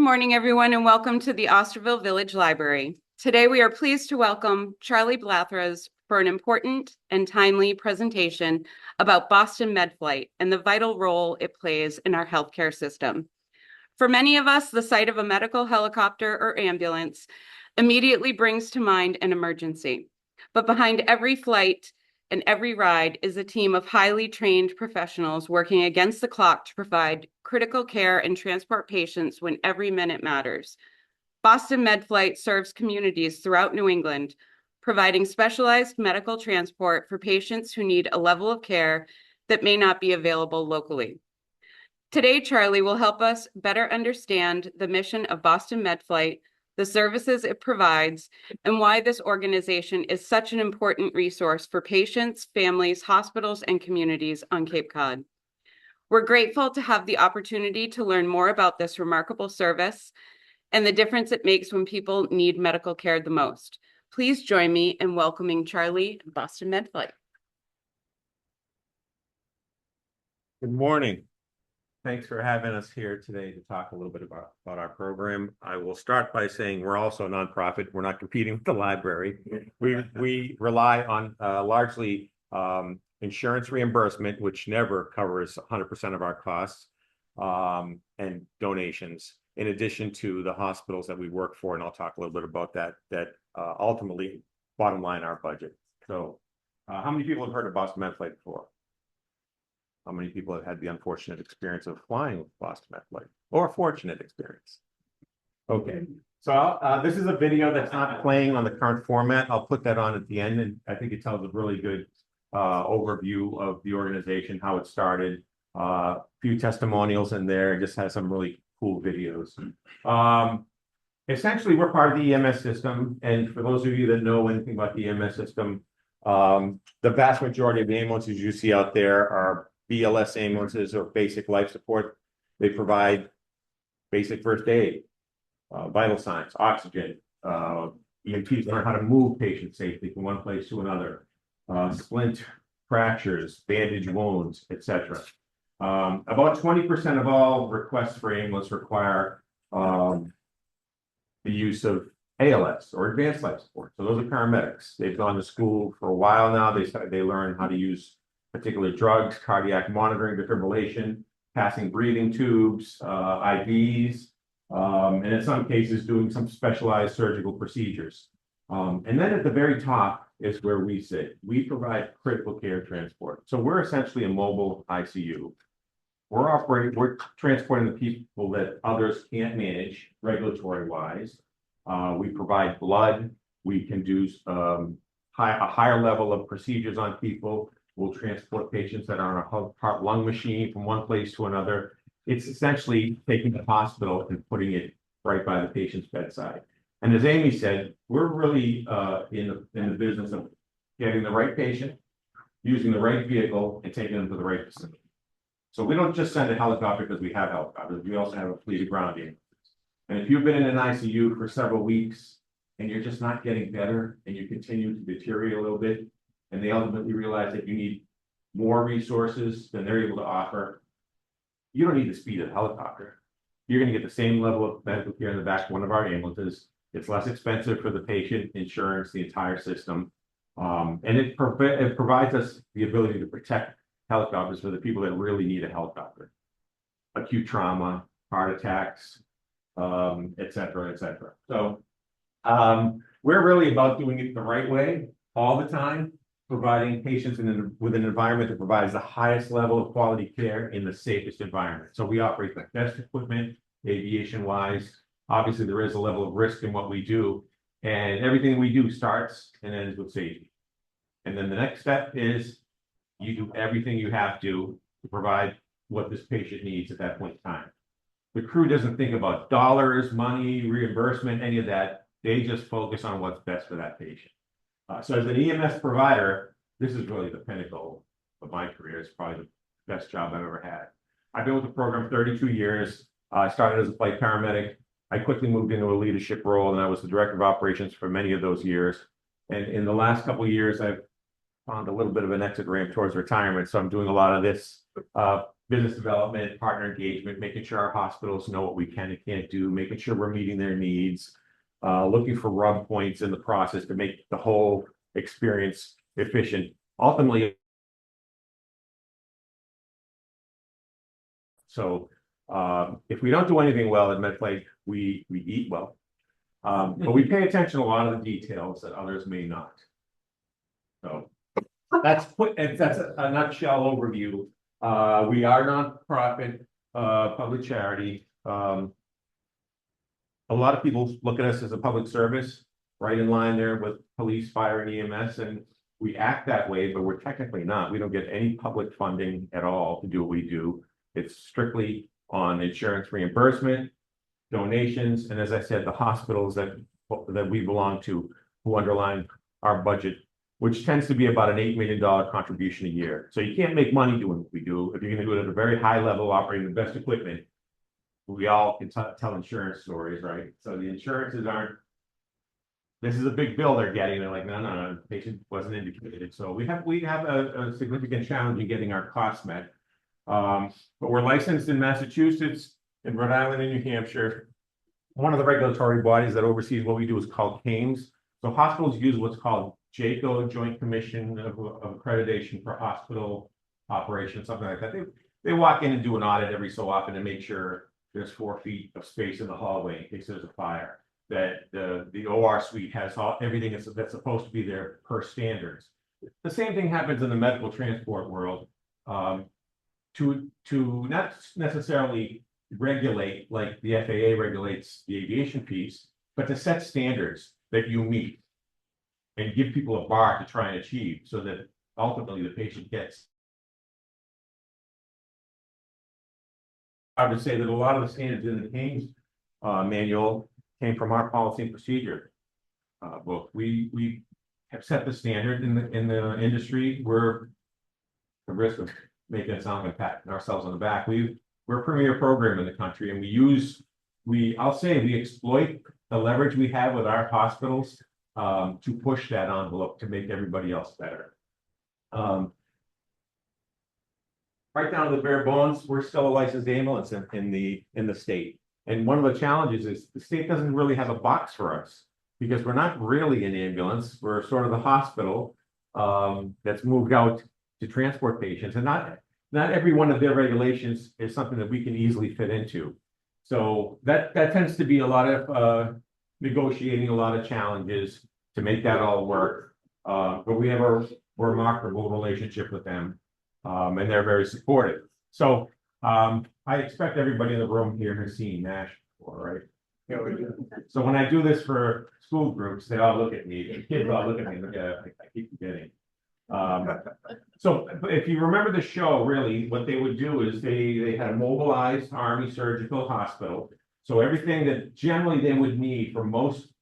Good morning, everyone, and welcome to the Osterville Village Library. Today, we are pleased to welcome Charlie Blathras for an important and timely presentation about Boston MedFlight and the vital role it plays in our healthcare system. For many of us, the sight of a medical helicopter or ambulance immediately brings to mind an emergency. But behind every flight and every ride is a team of highly trained professionals working against the clock to provide critical care and transport patients when every minute matters. Boston MedFlight serves communities throughout New England, providing specialized medical transport for patients who need a level of care that may not be available locally. Today, Charlie will help us better understand the mission of Boston MedFlight, the services it provides, and why this organization is such an important resource for patients, families, hospitals, and communities on Cape Cod. We're grateful to have the opportunity to learn more about this remarkable service and the difference it makes when people need medical care the most. Please join me in welcoming Charlie and Boston MedFlight. Good morning. Thanks for having us here today to talk a little bit about our program. I will start by saying we're also a nonprofit. We're not competing with the library. We rely on largely insurance reimbursement, which never covers 100% of our costs, and donations, in addition to the hospitals that we work for. And I'll talk a little bit about that ultimately bottom line our budget. So how many people have heard of Boston MedFlight before? How many people have had the unfortunate experience of flying with Boston MedFlight, or a fortunate experience? Okay, so this is a video that's not playing on the current format. I'll put that on at the end, and I think it tells a really good overview of the organization, how it started, a few testimonials in there. It just has some really cool videos. Essentially, we're part of the EMS system, and for those of you that know anything about the EMS system, the vast majority of the ambulances you see out there are BLS ambulances, or basic life support. They provide basic first aid, vital signs, oxygen. EMTs learn how to move patients safely from one place to another. Splint fractures, bandage wounds, etc. About 20% of all requests for ambulance require the use of ALS, or advanced life support. So those are paramedics. They've gone to school for a while now. They learn how to use particular drugs, cardiac monitoring, defibrillation, passing breathing tubes, IVs, and in some cases doing some specialized surgical procedures. And then at the very top is where we sit. We provide critical care transport. So we're essentially a mobile ICU. We're transporting the people that others can't manage regulatory-wise. We provide blood. We can do a higher level of procedures on people. We'll transport patients that are on a heart-lung machine from one place to another. It's essentially taking the hospital and putting it right by the patient's bedside. And as Amy said, we're really in the business of getting the right patient, using the right vehicle, and taking them to the right facility. So we don't just send a helicopter because we have helicopters. We also have a fleet of ground ambulances. And if you've been in an ICU for several weeks and you're just not getting better and you continue to deteriorate a little bit, and they ultimately realize that you need more resources than they're able to offer, you don't need the speed of the helicopter. You're going to get the same level of medical care in the back of one of our ambulances. It's less expensive for the patient, insurance, the entire system. And it provides us the ability to protect helicopters for the people that really need a helicopter. Acute trauma, heart attacks, et cetera, et cetera. So we're really about doing it the right way all the time, providing patients with an environment that provides the highest level of quality care in the safest environment. So we operate the best equipment, aviation-wise. Obviously, there is a level of risk in what we do, and everything we do starts and ends with safety. And then the next step is you do everything you have to provide what this patient needs at that point in time. The crew doesn't think about dollars, money, reimbursement, any of that. They just focus on what's best for that patient. So as an EMS provider, this is really the pinnacle of my career. It's probably the best job I've ever had. I've been with the program 32 years. I started as a flight paramedic. I quickly moved into a leadership role, and I was the director of operations for many of those years. And in the last couple of years, I've found a little bit of an exit ramp towards retirement. So I'm doing a lot of this business development, partner engagement, making sure our hospitals know what we can and can't do, making sure we're meeting their needs, looking for rub points in the process to make the whole experience efficient. Ultimately, so if we don't do anything well at MedFlight, we eat well. But we pay attention to a lot of the details that others may not. So that's a nutshell overview. We are nonprofit, public charity. A lot of people look at us as a public service, right in line there with police, fire, and EMS, and we act that way, but we're technically not. We don't get any public funding at all to do what we do. It's strictly on insurance reimbursement, donations, and as I said, the hospitals that we belong to who underline our budget, which tends to be about an $8 million contribution a year. So you can't make money doing what we do. If you're going to do it at a very high level, operating the best equipment, we all can tell insurance stories, right? So the insurances aren't, this is a big bill they're getting. They're like, no, the patient wasn't indicated. So we have a significant challenge in getting our costs met. But we're licensed in Massachusetts, in Rhode Island, and New Hampshire. One of the regulatory bodies that oversees what we do is called CAMES. So hospitals use what's called JACO, Joint Commission of Accreditation for Hospital Operations, something like that. They walk in and do an audit every so often to make sure there's 4 feet of space in the hallway in case there's a fire, that the OR suite has everything that's supposed to be there per standards. The same thing happens in the medical transport world. To not necessarily regulate like the FAA regulates the aviation piece, but to set standards that you meet and give people a bar to try and achieve so that ultimately the patient gets. I would say that a lot of the standards in the CAMES manual came from our policy and procedure book. We have set the standard in the industry. We're at risk of making it sound like patting ourselves on the back. We're a premier program in the country, and I'll say we exploit the leverage we have with our hospitals to push that envelope to make everybody else better. Right down to the bare bones, we're still a licensed ambulance in the state. And one of the challenges is the state doesn't really have a box for us because we're not really an ambulance. We're sort of the hospital that's moved out to transport patients, and not every one of their regulations is something that we can easily fit into. So that tends to be a lot of negotiating, a lot of challenges to make that all work. But we have a remarkable relationship with them, and they're very supportive. So I expect everybody in the room here has seen NASH before, right? Yeah, we do. So when I do this for school groups, they all look at me. The kids all look at me. I keep forgetting. So if you remember the show, really, what they would do is they had a mobilized Army surgical hospital. So everything that generally they would need for most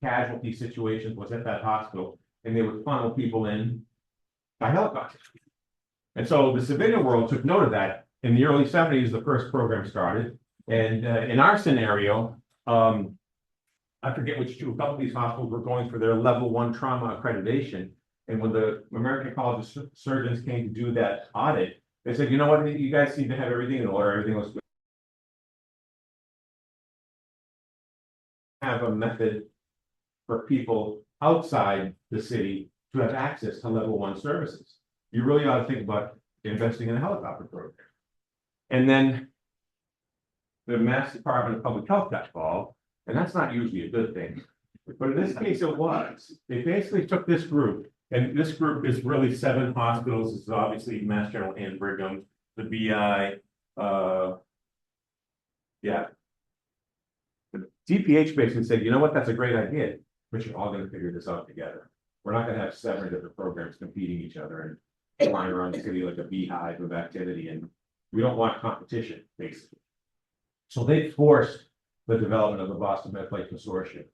casualty situations was at that hospital, and they would funnel people in by helicopter. And so the civilian world took note of that. In the early 70s, the first program started. And in our scenario, I forget which two, a couple of these hospitals were going for their level 1 trauma accreditation. And when the American College of Surgeons came to do that audit, they said, you know what, you guys seem to have everything in order, everything looks good. Have a method for people outside the city to have access to level 1 services. You really ought to think about investing in a helicopter program. And then the Mass Department of Public Health got involved, and that's not usually a good thing. But in this case, it was. They basically took this group, and this group is really 7 hospitals. It's obviously Mass General and Brigham, the BI, yeah. The DPH basically said, you know what, that's a great idea, but you're all going to figure this out together. We're not going to have 7 different programs competing each other and flying around the city like a beehive of activity, and we don't want competition, basically. So they forced the development of the Boston MedFlight Consortium.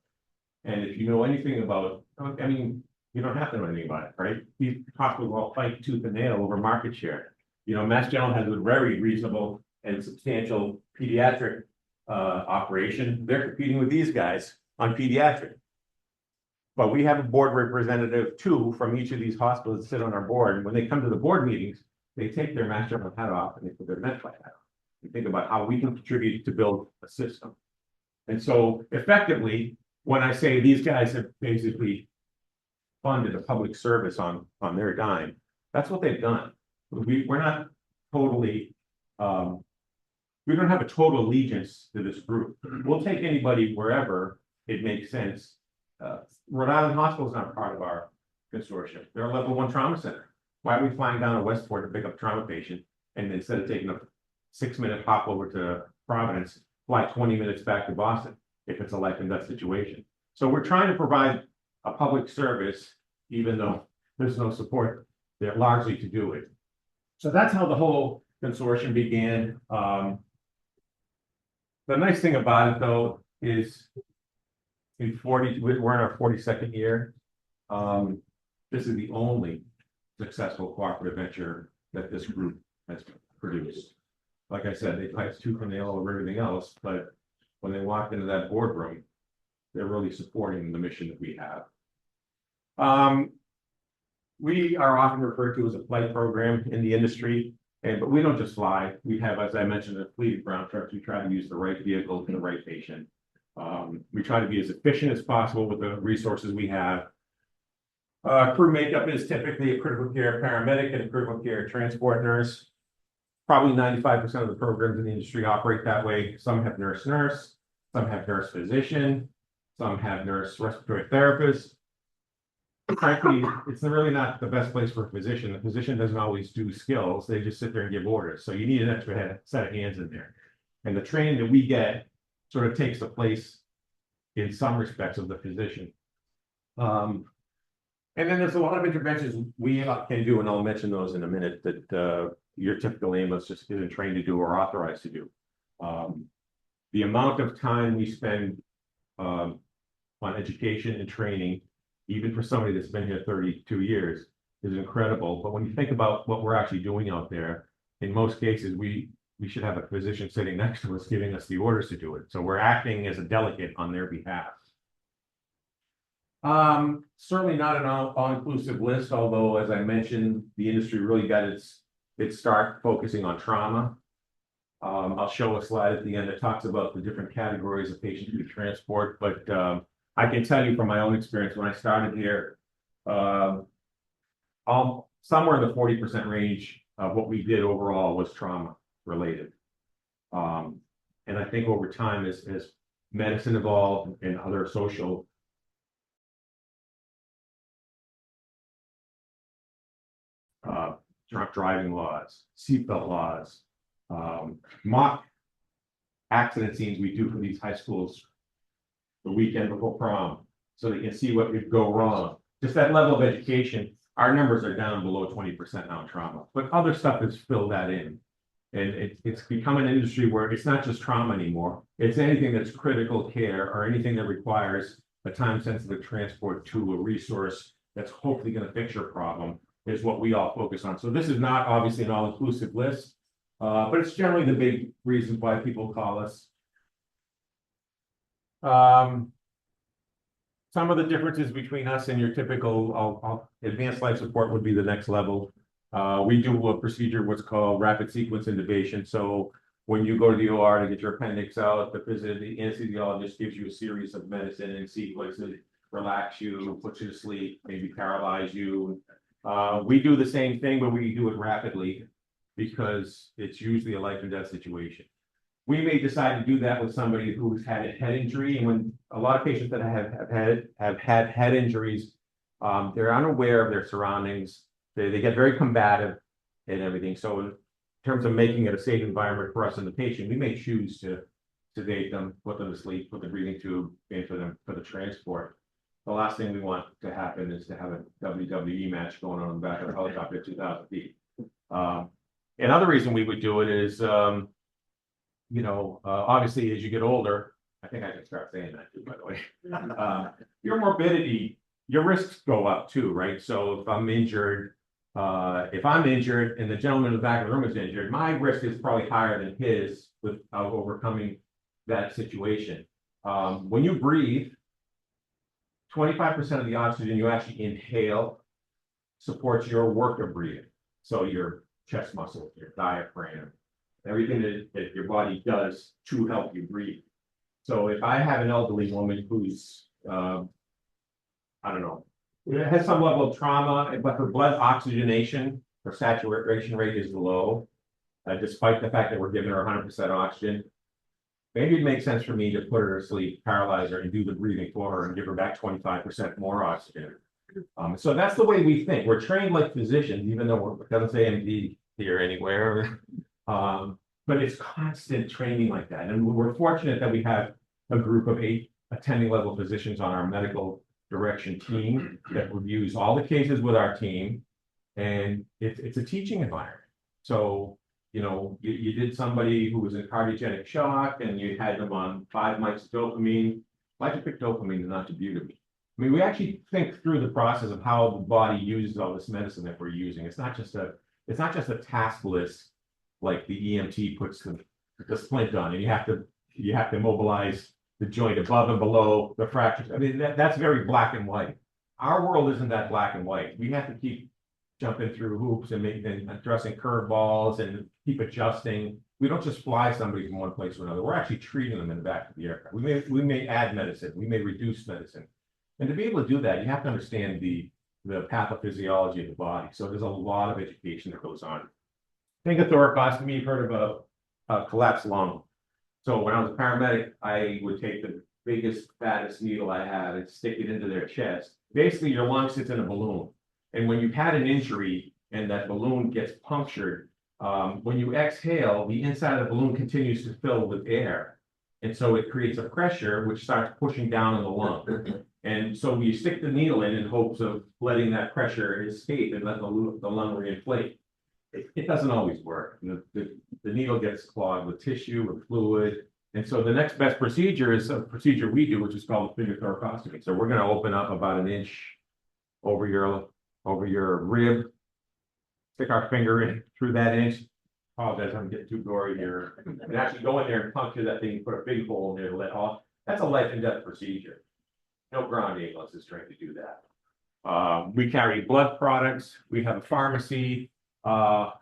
And if you know anything about, I mean, you don't have to know anything about it, right? These hospitals all fight tooth and nail over market share. You know, Mass General has a very reasonable and substantial pediatric operation. They're competing with these guys on pediatric. But we have a board representative, 2 from each of these hospitals that sit on our board. And when they come to the board meetings, they take their mask general hat off and they put their MedFlight hat on. You think about how we can contribute to build a system. And so effectively, when I say these guys have basically funded a public service on their dime, that's what they've done. We're not totally, we don't have a total allegiance to this group. We'll take anybody wherever it makes sense. Rhode Island Hospital is not part of our consortium. They're a level 1 trauma center. Why are we flying down to Westport to pick up a trauma patient, and instead of taking a 6-minute hop over to Providence, fly 20 minutes back to Boston if it's a life and death situation? So we're trying to provide a public service, even though there's no support there largely to do it. So that's how the whole consortium began. The nice thing about it, though, is we're in our 42nd year. This is the only successful cooperative venture that this group has produced. Like I said, they fight tooth and nail over everything else, but when they walk into that boardroom, they're really supporting the mission that we have. We are often referred to as a flight program in the industry, but we don't just fly. We have, as I mentioned, a fleet of ground trucks. We try to use the right vehicle for the right patient. We try to be as efficient as possible with the resources we have. Crew makeup is typically a critical care paramedic and a critical care transport nurse. Probably 95% of the programs in the industry operate that way. Some have nurse, some have nurse physician, some have nurse respiratory therapist. Frankly, it's really not the best place for a physician. The physician doesn't always do skills. They just sit there and give orders. So you need an extra set of hands in there. And the training that we get sort of takes the place in some respects of the physician. And then there's a lot of interventions we can do, and I'll mention those in a minute, that your typical ambulance just isn't trained to do or authorized to do. The amount of time we spend on education and training, even for somebody that's been here 32 years, is incredible. But when you think about what we're actually doing out there, in most cases, we should have a physician sitting next to us giving us the orders to do it. So we're acting as a delegate on their behalf. Certainly not an all-inclusive list, although, as I mentioned, the industry really got its start focusing on trauma. I'll show a slide at the end that talks about the different categories of patients we transport, but I can tell you from my own experience, when I started here, somewhere in the 40% range of what we did overall was trauma related. And I think over time, as medicine evolved and other social drunk driving laws, seatbelt laws, mock accident scenes we do for these high schools the weekend before prom, so they can see what could go wrong. Just that level of education, our numbers are down below 20% now in trauma, but other stuff has filled that in. And it's become an industry where it's not just trauma anymore. It's anything that's critical care or anything that requires a time-sensitive transport to a resource that's hopefully going to fix your problem is what we all focus on. So this is not obviously an all-inclusive list, but it's generally the big reasons why people call us. Some of the differences between us and your typical advanced life support would be the next level. We do a procedure, what's called rapid sequence intubation. So when you go to the OR to get your appendix out, the anesthesiologist gives you a series of medicine and sequences, relax you, put you to sleep, maybe paralyze you. We do the same thing, but we do it rapidly because it's usually a life and death situation. We may decide to do that with somebody who's had a head injury, and when a lot of patients that have had head injuries, they're unaware of their surroundings. They get very combative and everything. So in terms of making it a safe environment for us and the patient, we may choose to sedate them, put them to sleep, put the breathing tube in for the transport. The last thing we want to happen is to have a WWE match going on in the back of a helicopter at 2,000 feet. Another reason we would do it is, obviously as you get older, I think I can start saying that too, by the way, your morbidity, your risks go up too, right? So if I'm injured and the gentleman in the back of the room is injured, my risk is probably higher than his with overcoming that situation. When you breathe, 25% of the oxygen you actually inhale supports your work of breathing. So your chest muscle, your diaphragm, everything that your body does to help you breathe. So if I have an elderly woman who's, I don't know, has some level of trauma, but her blood oxygenation, her saturation rate is low, despite the fact that we're giving her 100% oxygen, maybe it makes sense for me to put her to sleep, paralyze her, and do the breathing for her and give her back 25% more oxygen. So that's the way we think. We're trained like physicians, even though it doesn't say MD here anywhere. But it's constant training like that. And we're fortunate that we have a group of 8 attending level physicians on our medical direction team that reviews all the cases with our team. And it's a teaching environment. So, you know, you did somebody who was in cardiogenic shock and you had them on 5 mics of dopamine. Lysopic dopamine is not debutable. I mean, we actually think through the process of how the body uses all this medicine that we're using. It's not just a task list like the EMT puts the splint on, and you have to mobilize the joint above and below the fractures. I mean, that's very black and white. Our world isn't that black and white. We have to keep jumping through hoops and addressing curveballs and keep adjusting. We don't just fly somebody from one place to another. We're actually treating them in the back of the aircraft. We may add medicine. We may reduce medicine. And to be able to do that, you have to understand the pathophysiology of the body. So there's a lot of education that goes on. Think of thoracostomy, you've heard about collapsed lung. So when I was a paramedic, I would take the biggest, fattest needle I had and stick it into their chest. Basically, your lung sits in a balloon. And when you've had an injury and that balloon gets punctured, when you exhale, the inside of the balloon continues to fill with air. And so it creates a pressure which starts pushing down on the lung. And so we stick the needle in hopes of letting that pressure escape and let the lung reinflate. It doesn't always work. The needle gets clogged with tissue, with fluid. And so the next best procedure is a procedure we do, which is called finger thoracostomy. So we're going to open up about an inch over your rib, stick our finger in through that inch. Apologize, I'm getting too gory here. And actually go in there and puncture that thing, put a big hole in there to let off. That's a life and death procedure. No ground ambulance is trained to do that. We carry blood products. We have a pharmacy on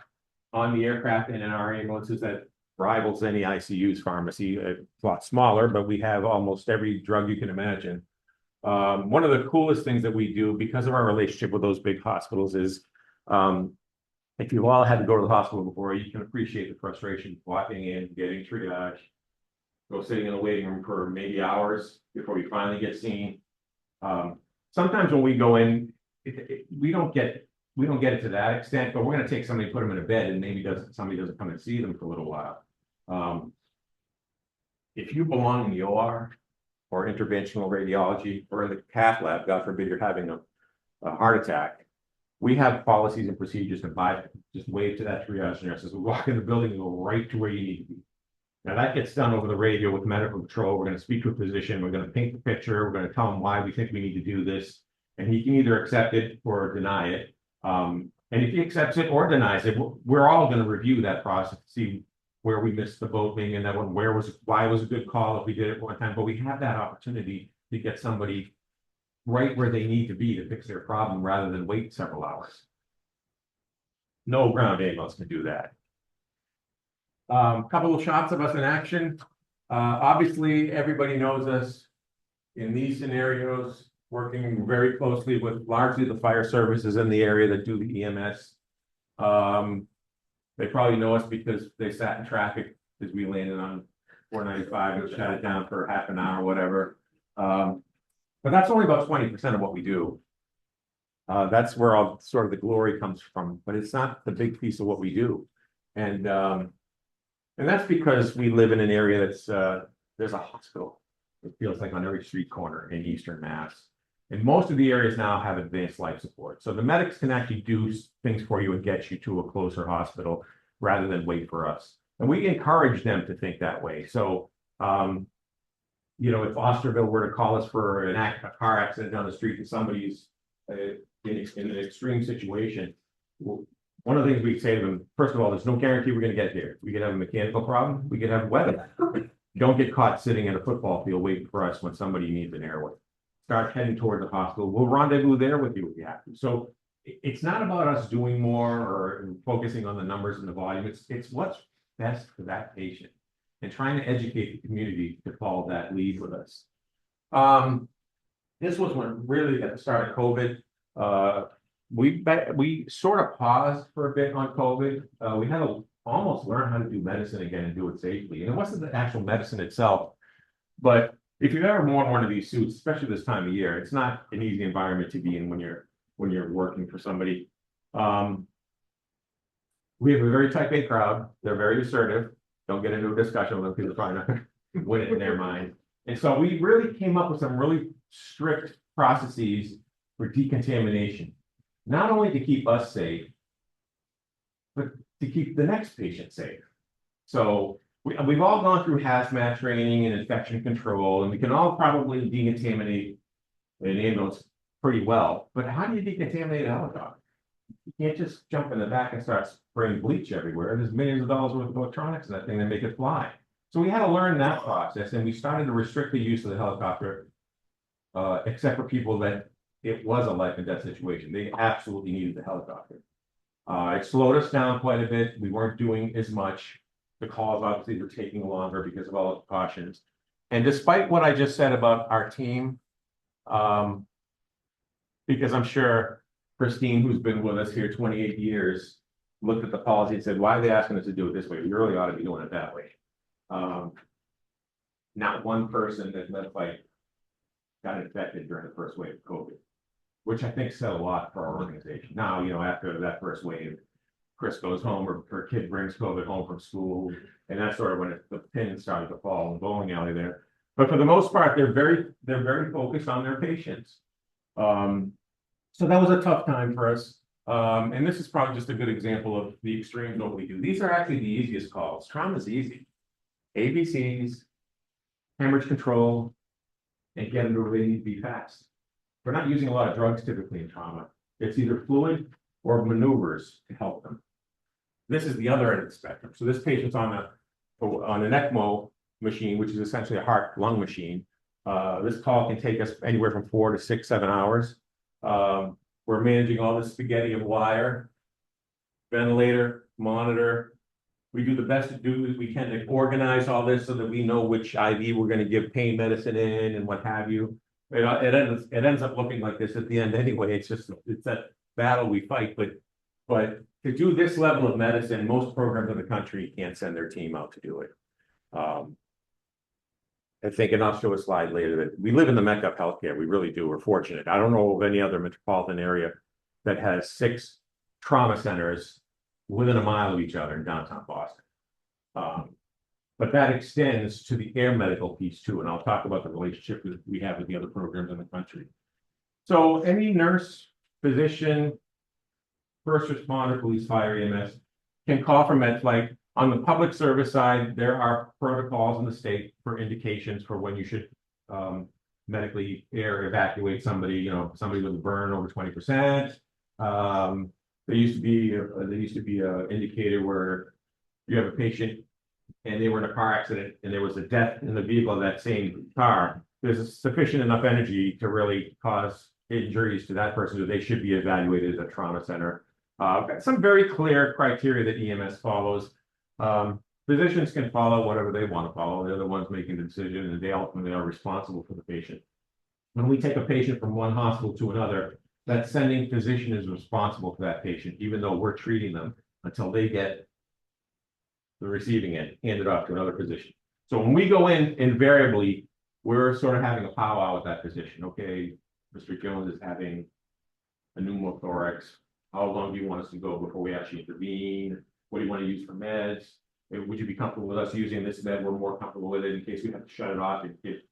the aircraft and in our ambulances that rivals any ICU's pharmacy. A lot smaller, but we have almost every drug you can imagine. One of the coolest things that we do because of our relationship with those big hospitals is if you've all had to go to the hospital before, you can appreciate the frustration walking in, getting triage, go sitting in the waiting room for maybe hours before you finally get seen. Sometimes when we go in, we don't get it to that extent, but we're going to take somebody, put them in a bed, and maybe somebody doesn't come and see them for a little while. If you belong in the OR or interventional radiology or in the cath lab, God forbid you're having a heart attack, we have policies and procedures to just wave to that triage nurse as we walk in the building and go right to where you need to be. Now that gets done over the radio with medical control. We're going to speak to a physician. We're going to paint the picture. We're going to tell him why we think we need to do this. And he can either accept it or deny it. And if he accepts it or denies it, we're all going to review that process to see where we missed the boat, being in that one, why it was a good call if we did it one time. But we have that opportunity to get somebody right where they need to be to fix their problem rather than wait several hours. No ground ambulance can do that. Couple of shots of us in action. Obviously, everybody knows us in these scenarios, working very closely with largely the fire services in the area that do the EMS. They probably know us because they sat in traffic as we landed on 495 and shut it down for half an hour or whatever. But that's only about 20% of what we do. That's where all sort of the glory comes from, but it's not the big piece of what we do. And that's because we live in an area that's, there's a hospital. It feels like on every street corner in Eastern Mass. And most of the areas now have advanced life support. So the medics can actually do things for you and get you to a closer hospital rather than wait for us. And we encourage them to think that way. So, you know, if Osterville were to call us for a car accident down the street and somebody's in an extreme situation, one of the things we say to them, first of all, there's no guarantee we're going to get here. We could have a mechanical problem. We could have weather. Don't get caught sitting in a football field waiting for us when somebody needs an airway. Start heading toward the hospital. We'll rendezvous there with you if you have to. So it's not about us doing more or focusing on the numbers and the volume. It's what's best for that patient and trying to educate the community to follow that lead with us. This was when really at the start of COVID, we sort of paused for a bit on COVID. We had to almost learn how to do medicine again and do it safely. And it wasn't the actual medicine itself, but if you've ever worn one of these suits, especially this time of year, it's not an easy environment to be in when you're working for somebody. We have a very type A crowd. They're very assertive. Don't get into a discussion with them because they're probably not going to win it in their mind. And so we really came up with some really strict processes for decontamination, not only to keep us safe, but to keep the next patient safe. So we've all gone through hazmat training and infection control, and we can all probably decontaminate an ambulance pretty well. But how do you decontaminate a helicopter? You can't just jump in the back and start spraying bleach everywhere. There's millions of dollars worth of electronics in that thing that make it fly. So we had to learn that process, and we started to restrict the use of the helicopter, except for people that it was a life and death situation. They absolutely needed the helicopter. It slowed us down quite a bit. We weren't doing as much. The calls obviously were taking longer because of all the precautions. And despite what I just said about our team, because I'm sure Christine, who's been with us here 28 years, looked at the policy and said, why are they asking us to do it this way? We really ought to be doing it that way. Not one person that MedFlight got infected during the first wave of COVID, which I think said a lot for our organization. Now, after that first wave, Chris goes home or her kid brings COVID home from school, and that's sort of when the pin started to fall in the bowling alley there. But for the most part, they're very focused on their patients. So that was a tough time for us. And this is probably just a good example of the extremes of what we do. These are actually the easiest calls. Trauma is easy. ABCs, hemorrhage control, and get them to where they need to be fast. We're not using a lot of drugs typically in trauma. It's either fluid or maneuvers to help them. This is the other end of the spectrum. So this patient's on an ECMO machine, which is essentially a heart-lung machine. This call can take us anywhere from 4 to 6, 7 hours. We're managing all this spaghetti of wire, ventilator, monitor. We do the best to do as we can to organize all this so that we know which IV we're going to give pain medicine in and what have you. It ends up looking like this at the end anyway. It's that battle we fight. But to do this level of medicine, most programs in the country can't send their team out to do it. I think, and I'll show a slide later, that we live in the mecca of healthcare. We really do. We're fortunate. I don't know of any other metropolitan area that has 6 trauma centers within a mile of each other in downtown Boston. But that extends to the air medical piece too, and I'll talk about the relationship that we have with the other programs in the country. So any nurse, physician, first responder, police, fire, EMS can call for MedFlight. On the public service side, there are protocols in the state for indications for when you should medically air evacuate somebody, somebody with a burn over 20%. There used to be an indicator where you have a patient and they were in a car accident and there was a death in the vehicle of that same car. There's sufficient enough energy to really cause injuries to that person, so they should be evaluated at a trauma center. Some very clear criteria that EMS follows. Physicians can follow whatever they want to follow. They're the ones making the decision, and they ultimately are responsible for the patient. When we take a patient from one hospital to another, that sending physician is responsible for that patient, even though we're treating them until they get the receiving end handed off to another physician. So when we go in, invariably, we're sort of having a powwow with that physician. Okay, Mr. Jones is having a pneumothorax. How long do you want us to go before we actually intervene? What do you want to use for meds? Would you be comfortable with us using this med? We're more comfortable with it in case we have to shut it off. It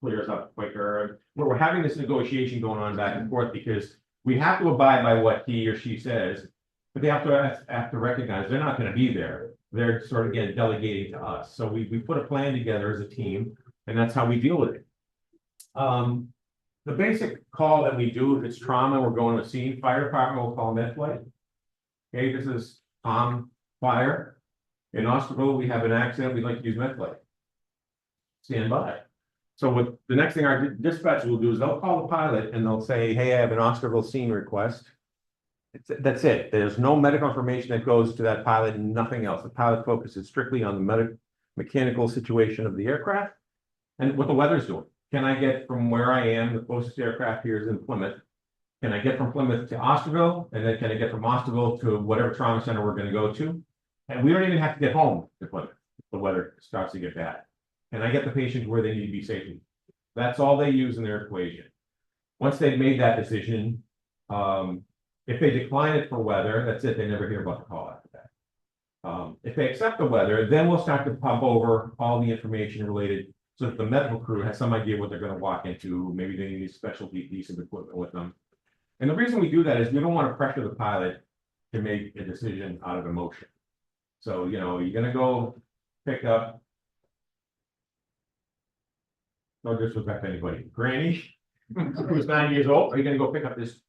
clears up quicker. We're having this negotiation going on back and forth because we have to abide by what he or she says, but they have to recognize they're not going to be there. They're sort of, again, delegating to us. So we put a plan together as a team, and that's how we deal with it. The basic call that we do, if it's trauma, we're going to a scene. Fire department will call MedFlight. Okay, this is fire. In Osterville, we have an accident. We'd like to use MedFlight. Stand by. So what the next thing our dispatcher will do is they'll call the pilot and they'll say, hey, I have an Osterville scene request. That's it. There's no medical information that goes to that pilot and nothing else. The pilot focuses strictly on the mechanical situation of the aircraft and what the weather's doing. Can I get from where I am, the closest aircraft here is in Plymouth. Can I get from Plymouth to Osterville? And then can I get from Osterville to whatever trauma center we're going to go to? And we don't even have to get home to Plymouth if the weather starts to get bad. Can I get the patient where they need to be safely? That's all they use in their equation. Once they've made that decision, if they decline it for weather, that's it. They never hear about the call after that. If they accept the weather, then we'll start to pump over all the information related so that the medical crew has some idea what they're going to walk into. Maybe they need specialty piece of equipment with them. And the reason we do that is we don't want to pressure the pilot to make a decision out of emotion. So, you know, you're going to go pick up, no disrespect to anybody, Granny, who's 9 years old, are you going to go pick up this,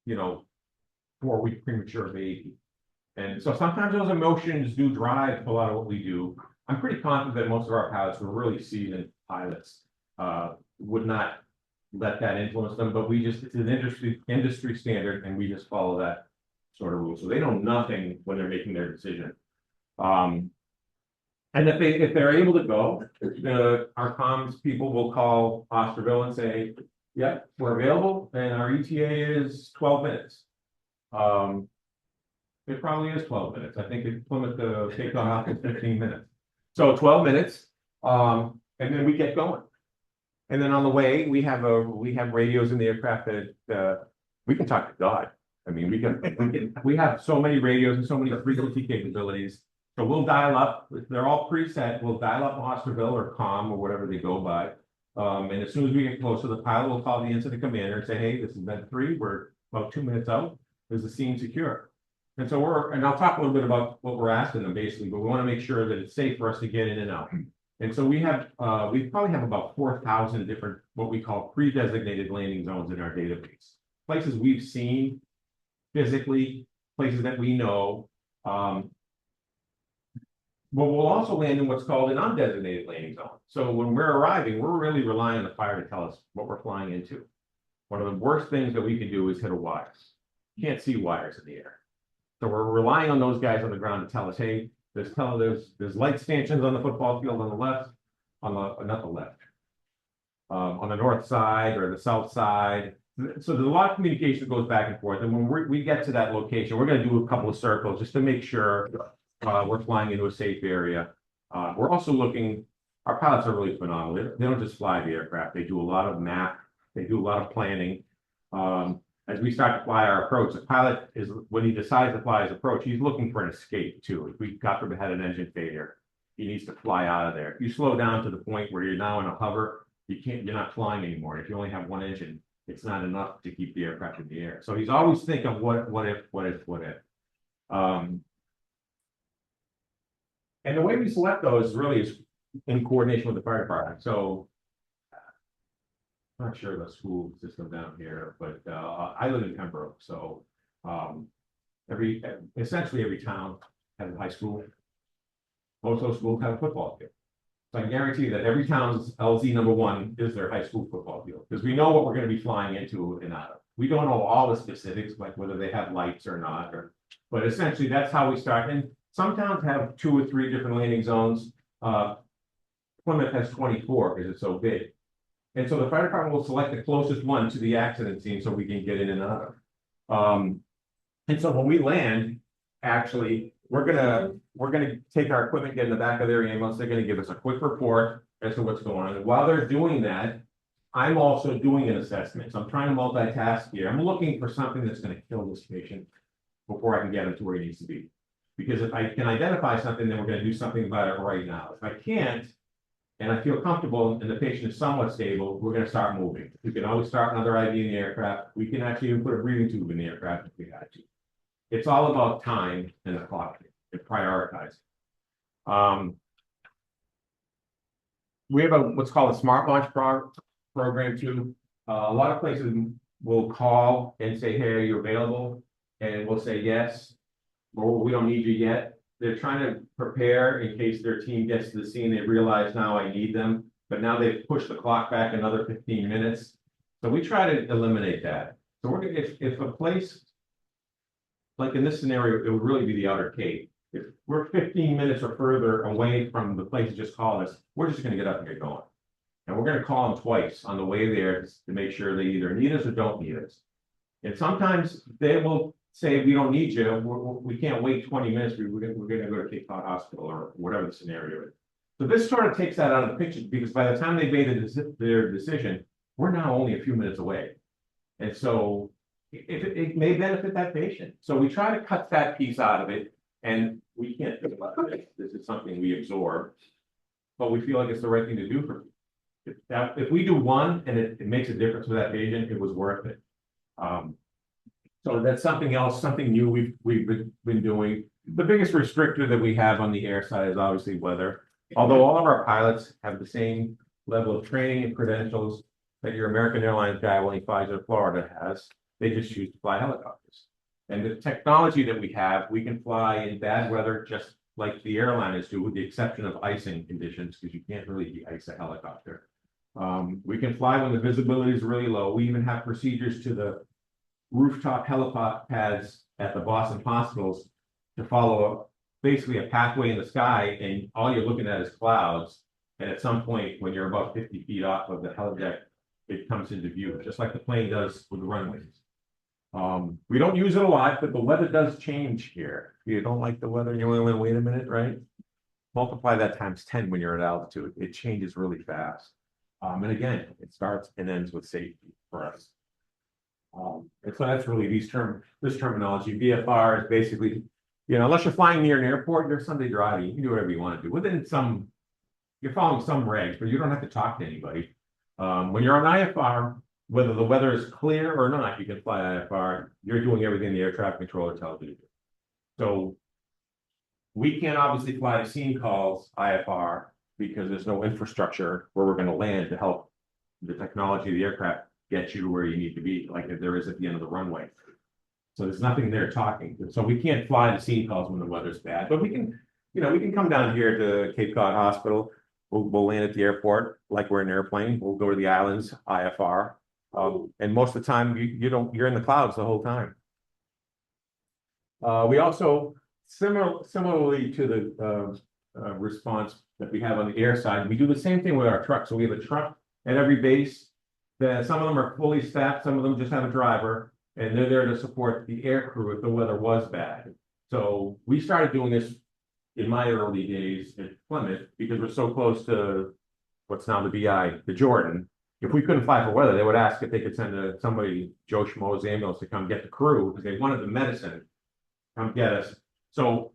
you know, 4-week premature baby? And so sometimes those emotions do drive a lot of what we do. I'm pretty confident that most of our pilots who are really seasoned pilots would not let that influence them, but it's an industry standard, and we just follow that sort of rule. So they know nothing when they're making their decision. And if they're able to go, our comms people will call Osterville and say, yeah, we're available, and our ETA is 12 minutes. It probably is 12 minutes. I think it Plymouth to Cape Cod is 15 minutes. So 12 minutes, and then we get going. And then on the way, we have radios in the aircraft that we can talk to God. I mean, we have so many radios and so many frequency capabilities. So we'll dial up. They're all preset. We'll dial up Osterville or COM or whatever they go by. And as soon as we get closer, the pilot will call the incident commander and say, "Hey, this is event 3. We're about 2 minutes out. Is the scene secure?" And so and I'll talk a little bit about what we're asking them basically, but we want to make sure that it's safe for us to get in and out. And so we probably have about 4,000 different, what we call pre-designated landing zones in our database. Places we've seen physically, places that we know. But we'll also land in what's called an undesignated landing zone. So when we're arriving, we're really relying on the fire to tell us what we're flying into. One of the worst things that we can do is hit a wires. You can't see wires in the air. So we're relying on those guys on the ground to tell us, hey, there's light stanchions on the football field on the left, not the left, on the north side or the south side. So there's a lot of communication that goes back and forth. And when we get to that location, we're going to do a couple of circles just to make sure we're flying into a safe area. We're also our pilots are really phenomenal. They don't just fly the aircraft. They do a lot of map. They do a lot of planning. As we start to fly our approach, the pilot when he decides to fly his approach, he's looking for an escape too. If we got forbid had an engine failure, he needs to fly out of there. If you slow down to the point where you're now in a hover, you're not flying anymore. If you only have one engine, it's not enough to keep the aircraft in the air. So he's always thinking of what if. And the way we select those really is in coordination with the fire department. So I'm not sure the school system down here, but I live in Pembroke. So essentially every town has a high school. Most of those schools have a football field. So I can guarantee that every town's LZ #1 is their high school football field, because we know what we're going to be flying into and out of. We don't know all the specifics, like whether they have lights or not, but essentially that's how we start. And some towns have 2 or 3 different landing zones. Plymouth has 24 because it's so big. And so the fire department will select the closest one to the accident scene so we can get in and out of. And so when we land, actually, we're gonna take our equipment, get in the back of their ambulance. They're gonna give us a quick report as to what's going on. And while they're doing that, I'm also doing an assessment. So I'm trying to multitask here. I'm looking for something that's gonna kill this patient before I can get him to where he needs to be. Because if I can identify something, then we're going to do something about it right now. If I can't, and I feel comfortable and the patient is somewhat stable, we're going to start moving. We can always start another IV in the aircraft. We can actually even put a breathing tube in the aircraft if we had to. It's all about time and the clock and prioritizing. We have what's called a smart launch program too. A lot of places will call and say, "Hey, are you available?" And we'll say yes. Or we don't need you yet. They're trying to prepare in case their team gets to the scene. They realize now I need them, but now they've pushed the clock back another 15 minutes. So we try to eliminate that. So if a place like in this scenario, it would really be the outer Cape. If we're 15 minutes or further away from the place that just called us, we're just gonna get up and get going. And we're gonna call them twice on the way there to make sure they either need us or don't need us. And sometimes they will say, we don't need you, we can't wait 20 minutes, we're gonna go to Cape Cod Hospital or whatever the scenario is. So this sort of takes that out of the picture, because by the time they made their decision, we're now only a few minutes away. And so it may benefit that patient. So we try to cut that piece out of it, and we can't think about this. This is something we absorb, but we feel like it's the right thing to do for people. If we do one and it makes a difference for that patient, it was worth it. So that's something else, something new we've been doing. The biggest restrictor that we have on the air side is obviously weather. Although all of our pilots have the same level of training and credentials that your American Airlines guy when he flies to Florida has, they just choose to fly helicopters. And the technology that we have, we can fly in bad weather just like the airliners do, with the exception of icing conditions, because you can't really de-ice a helicopter. We can fly when the visibility is really low. We even have procedures to the rooftop helipad pads at the Boston hospitals to follow basically a pathway in the sky, and all you're looking at is clouds. And at some point, when you're about 50 feet off of the helideck, it comes into view, just like the plane does with the runways. We don't use it a lot, but the weather does change here. If you don't like the weather, you only wait a minute, right? Multiply that times 10 when you're at altitude. It changes really fast. And again, it starts and ends with safety for us. And so that's really this terminology. VFR is basically, unless you're flying near an airport, you're Sunday driving, you can do whatever you want to do. You're following some regs, but you don't have to talk to anybody. When you're on IFR, whether the weather is clear or not, you can fly IFR. You're doing everything the air traffic controller tells you to do. So we can't obviously fly to scene calls IFR because there's no infrastructure where we're going to land to help the technology of the aircraft get you to where you need to be, like there is at the end of the runway. So there's nothing there talking. So we can't fly to scene calls when the weather's bad, but we can come down here to Cape Cod Hospital. We'll land at the airport like we're in an airplane. We'll go to the islands, IFR. And most of the time you're in the clouds the whole time. We also, similarly to the response that we have on the air side, we do the same thing with our truck. So we have a truck at every base. Some of them are fully staffed, some of them just have a driver, and they're there to support the air crew if the weather was bad. So we started doing this in my early days at Plymouth because we're so close to what's now the BI, the Jordan. If we couldn't fly for weather, they would ask if they could send somebody, Joe Schmo's ambulance, to come get the crew because they wanted the medicine, come get us. So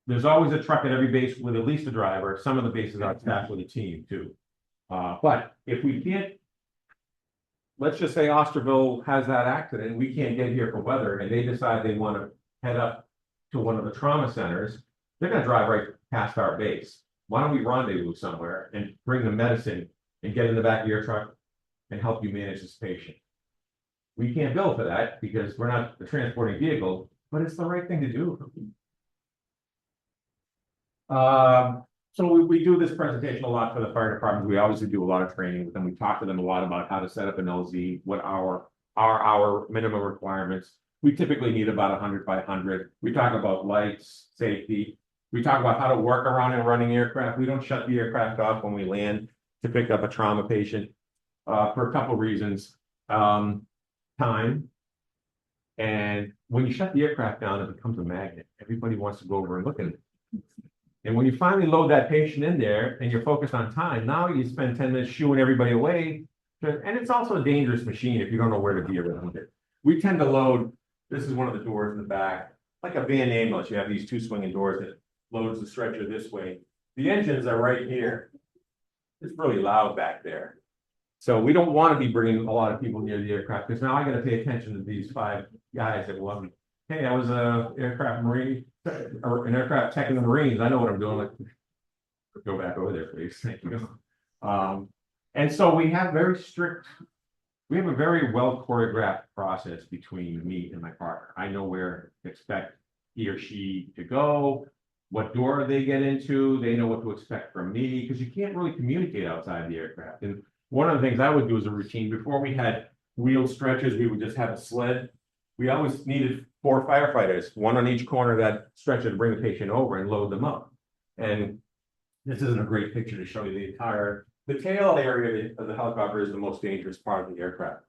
there's always a truck at every base with at least a driver. Some of the bases are staffed with a team too. But if we can't, let's just say Osterville has that accident, we can't get here for weather, and they decide they want to head up to one of the trauma centers, they're going to drive right past our base. Why don't we rendezvous somewhere and bring the medicine and get in the back of your truck and help you manage this patient? We can't bill for that because we're not a transporting vehicle, but it's the right thing to do. So we do this presentation a lot for the fire department. We obviously do a lot of training with them. We talk to them a lot about how to set up an LZ, what our minimum requirements. We typically need about 100 by 100. We talk about lights, safety. We talk about how to work around a running aircraft. We don't shut the aircraft off when we land to pick up a trauma patient for a couple of reasons. Time. And when you shut the aircraft down, it becomes a magnet. Everybody wants to go over and look at it. And when you finally load that patient in there and you're focused on time, now you spend 10 minutes shooing everybody away. And it's also a dangerous machine if you don't know where to be around it. We tend to load, this is one of the doors in the back, like a van ambulance. You have these two swinging doors that loads the stretcher this way. The engines are right here. It's really loud back there. So we don't want to be bringing a lot of people near the aircraft because now I got to pay attention to these 5 guys that love me. Hey, I was an aircraft Marine or an aircraft tech in the Marines. I know what I'm doing. Like, go back over there, please. Thank you. And so we have a very well choreographed process between me and my partner. I know where to expect he or she to go, what door they get into. They know what to expect from me because you can't really communicate outside the aircraft. And one of the things I would do as a routine before we had wheeled stretchers, we would just have a sled. We always needed 4 firefighters, one on each corner of that stretcher to bring the patient over and load them up. And this isn't a great picture to show you the tail area of the helicopter is the most dangerous part of the aircraft.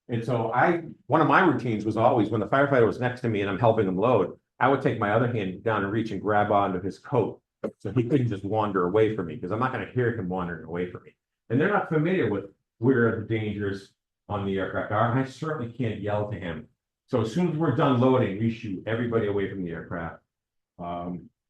And so one of my routines was always when the firefighter was next to me and I'm helping him load, I would take my other hand down and reach and grab onto his coat. So he couldn't just wander away from me because I'm not going to hear him wandering away from me. And they're not familiar with where the dangers on the aircraft are. And I certainly can't yell to him. So as soon as we're done loading, we shoot everybody away from the aircraft.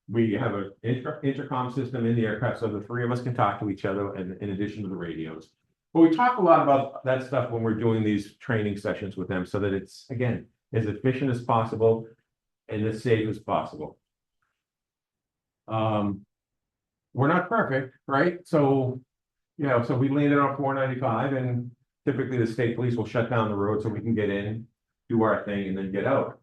We have an intercom system in the aircraft so the 3 of us can talk to each other in addition to the radios. But we talk a lot about that stuff when we're doing these training sessions with them so that it's, again, as efficient as possible and as safe as possible. We're not perfect, right? So, so we landed on 495 and typically the state police will shut down the road so we can get in, do our thing, and then get out.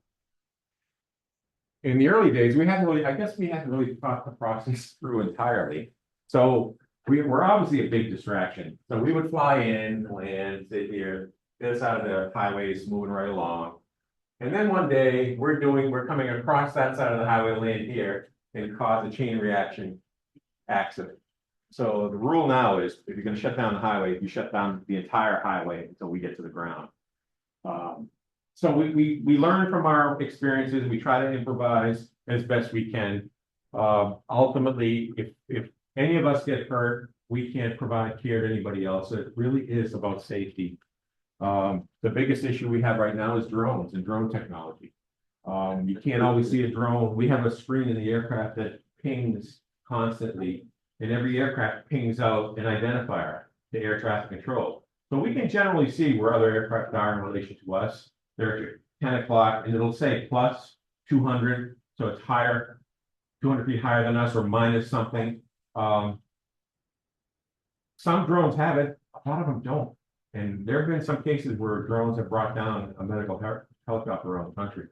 In the early days, we hadn't really thought the process through entirely. So we're obviously a big distraction. So we would fly in, land, sit here, this out of the highways, moving right along. And then one day we're coming across that side of the highway, land here, and cause a chain reaction accident. So the rule now is if you're going to shut down the highway, you shut down the entire highway until we get to the ground. So we learn from our experiences. We try to improvise as best we can. Ultimately, if any of us get hurt, we can't provide care to anybody else. It really is about safety. The biggest issue we have right now is drones and drone technology. You can't always see a drone. We have a screen in the aircraft that pings constantly, and every aircraft pings out an identifier to air traffic control. So we can generally see where other aircraft are in relation to us. They're 10 o'clock, and it'll say plus 200, so it's higher, 200 feet higher than us, or minus something. Some drones have it, a lot of them don't. And there have been some cases where drones have brought down a medical helicopter around the country.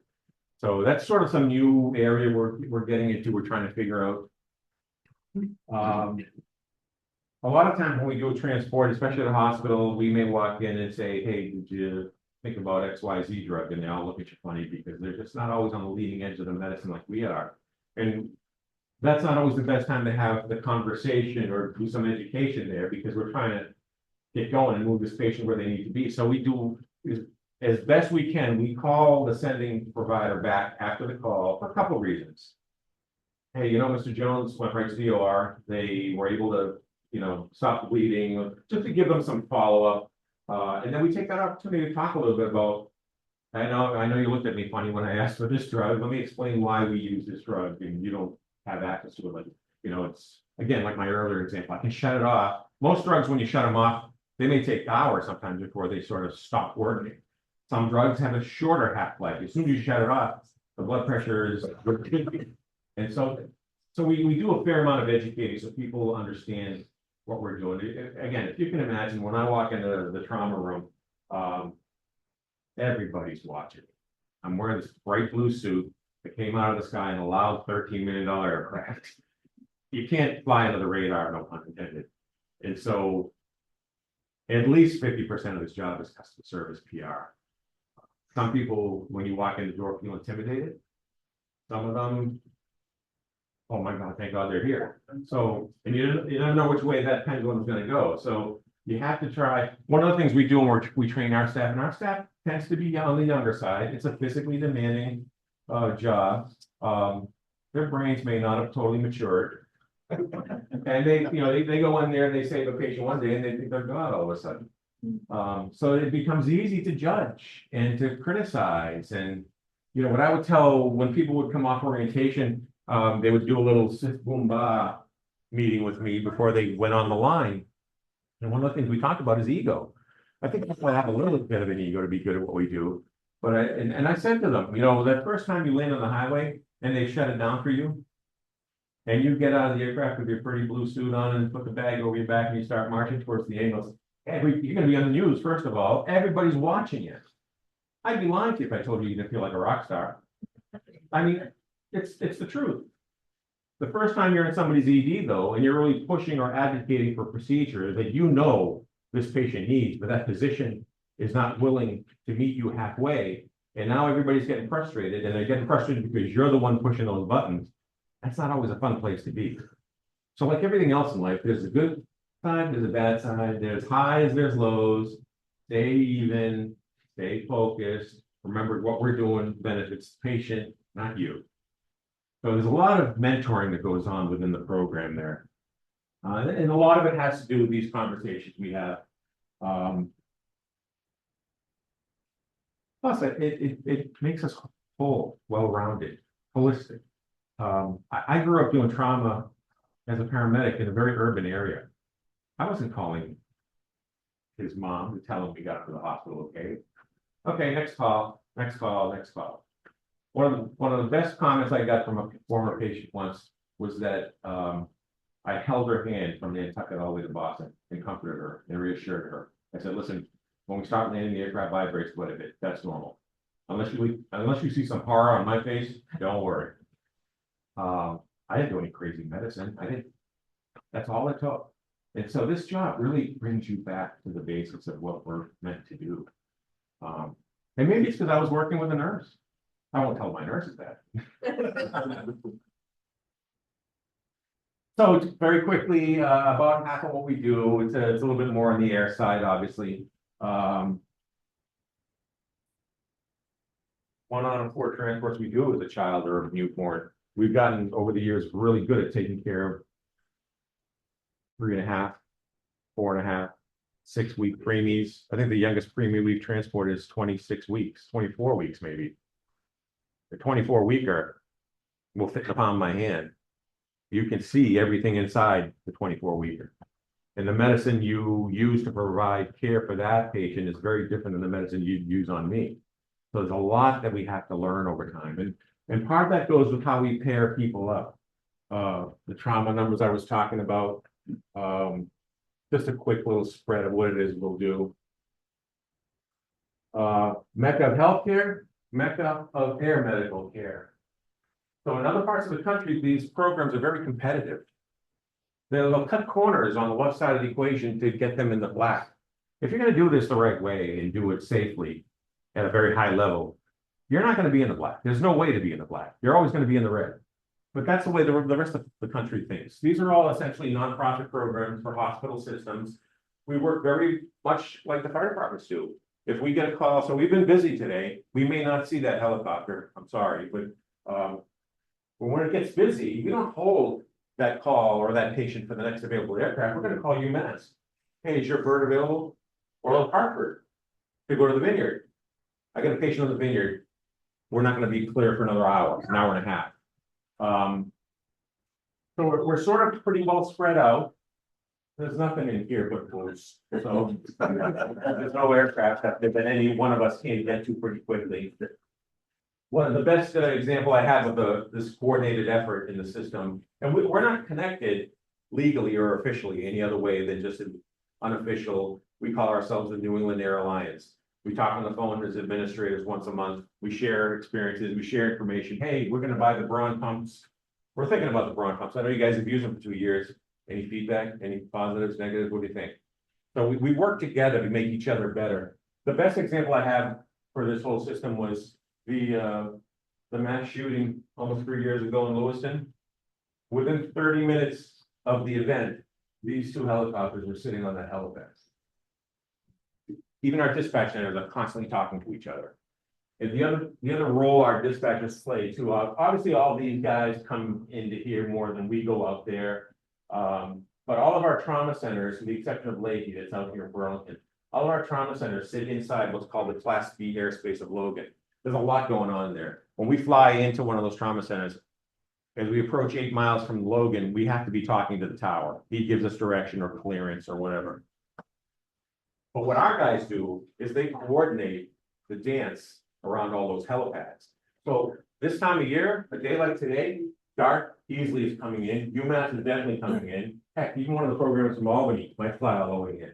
So that's sort of some new area we're getting into, we're trying to figure out. A lot of times when we do transport, especially at a hospital, we may walk in and say, hey, did you think about XYZ drug? And they all look at you funny because they're just not always on the leading edge of the medicine like we are. And that's not always the best time to have the conversation or do some education there because we're trying to get going and move this patient where they need to be. So we do as best we can. We call the sending provider back after the call for a couple of reasons. Hey, Mr. Jones went right to the OR. They were able to, stop the bleeding, just to give them some follow-up. And then we take that opportunity to talk a little bit about, I know you looked at me funny when I asked for this drug. Let me explain why we use this drug and you don't have access to it. Like, it's, again, like my earlier example, I can shut it off. Most drugs, when you shut them off, they may take hours sometimes before they sort of stop working. Some drugs have a shorter half-life. As soon as you shut it off, the blood pressure is, and so we do a fair amount of educating so people understand what we're doing. Again, if you can imagine, when I walk into the trauma room, everybody's watching. I'm wearing this bright blue suit that came out of the sky in a loud $13 million aircraft. You can't fly under the radar, no pun intended. And so at least 50% of this job is customer service PR. Some people, when you walk in the door, feel intimidated. Some of them, oh my God, thank God they're here. So, and you don't know which way that pendulum is going to go. So you have to try. One of the things we do when we train our staff, and our staff tends to be on the younger side. It's a physically demanding job. Their brains may not have totally matured. And they go in there and they save a patient one day and they think they're God all of a sudden. So it becomes easy to judge and to criticize. And, what I would tell when people would come off orientation, they would do a little sit boom ba meeting with me before they went on the line. And one of the things we talked about is ego. I think people have a little bit of an ego to be good at what we do. But I said to them, that first time you land on the highway and they shut it down for you, and you get out of the aircraft with your pretty blue suit on and put the bag over your back and you start marching towards the ambulance, you're going to be on the news, first of all. Everybody's watching you. I'd be lying to you if I told you you didn't feel like a rock star. I mean, it's the truth. The first time you're in somebody's ED, though, and you're really pushing or advocating for procedure that this patient needs, but that physician is not willing to meet you halfway, And now everybody's getting frustrated, and they're getting frustrated because you're the one pushing those buttons. That's not always a fun place to be. So like everything else in life, there's a good side, there's a bad side, there's highs, there's lows. Stay even, stay focused. Remember what we're doing benefits the patient, not you. So there's a lot of mentoring that goes on within the program there. And a lot of it has to do with these conversations we have. Plus, it makes us whole, well-rounded, holistic. I grew up doing trauma as a paramedic in a very urban area. I wasn't calling his mom to tell him we got to the hospital, okay? Okay, next call, next call, next call. One of the best comments I got from a former patient once was that I held her hand from Nantucket all the way to Boston and comforted her and reassured her. I said, listen, when we start landing, the aircraft vibrates quite a bit. That's normal. Unless you see some horror on my face, don't worry. I didn't do any crazy medicine. That's all it took. And so this job really brings you back to the basics of what we're meant to do. And maybe it's because I was working with a nurse. I won't tell my nurses that. So very quickly, about half of what we do, it's a little bit more on the air side, obviously. One out of 4 transports we do as a child or a newborn. We've gotten over the years really good at taking care of 3.5, 4.5, 6-week preemies. I think the youngest preemie we've transported is 26 weeks, 24 weeks maybe. The 24-weeker will fit in the palm of my hand. You can see everything inside the 24-weeker. And the medicine you use to provide care for that patient is very different than the medicine you'd use on me. So there's a lot that we have to learn over time. And part of that goes with how we pair people up. The trauma numbers I was talking about, just a quick little spread of what it is we'll do. Mecca of healthcare, Mecca of air medical care. So in other parts of the country, these programs are very competitive. They'll cut corners on the left side of the equation to get them in the black. If you're going to do this the right way and do it safely at a very high level, you're not going to be in the black. There's no way to be in the black. You're always going to be in the red. But that's the way the rest of the country thinks. These are all essentially nonprofit programs for hospital systems. We work very much like the fire departments do. If we get a call, so we've been busy today, we may not see that helicopter. I'm sorry, but when it gets busy, we don't hold that call or that patient for the next available aircraft. We're going to call UMass. Hey, is your bird available? Or Hartford to go to the Vineyard. I got a patient on the Vineyard. We're not going to be clear for another hour, an hour and a half. So we're sort of pretty well spread out. There's nothing in here but booze. So there's no aircraft that any one of us can't get to pretty quickly. One of the best example I have of this coordinated effort in the system, and we're not connected legally or officially any other way than just an unofficial. We call ourselves the New England Air Alliance. We talk on the phone as administrators once a month. We share experiences. We share information. Hey, we're going to buy the Braun pumps. We're thinking about the Braun pumps. I know you guys have used them for 2 years. Any feedback? Any positives, negatives? What do you think? So we work together to make each other better. The best example I have for this whole system was the mass shooting almost 3 years ago in Lewiston. Within 30 minutes of the event, these 2 helicopters were sitting on the helipad. Even our dispatch centers are constantly talking to each other. And the other role our dispatchers play too, obviously all these guys come into here more than we go out there. But all of our trauma centers, with the exception of Leahy that's out here in Burlington, all of our trauma centers sit inside what's called the Class B airspace of Logan. There's a lot going on there. When we fly into one of those trauma centers, as we approach 8 miles from Logan, we have to be talking to the tower. He gives us direction or clearance or whatever. But what our guys do is they coordinate the dance around all those helipads. So this time of year, a day like today, Dark easily is coming in. UMass is definitely coming in. Heck, even one of the programs from Albany might fly all the way in.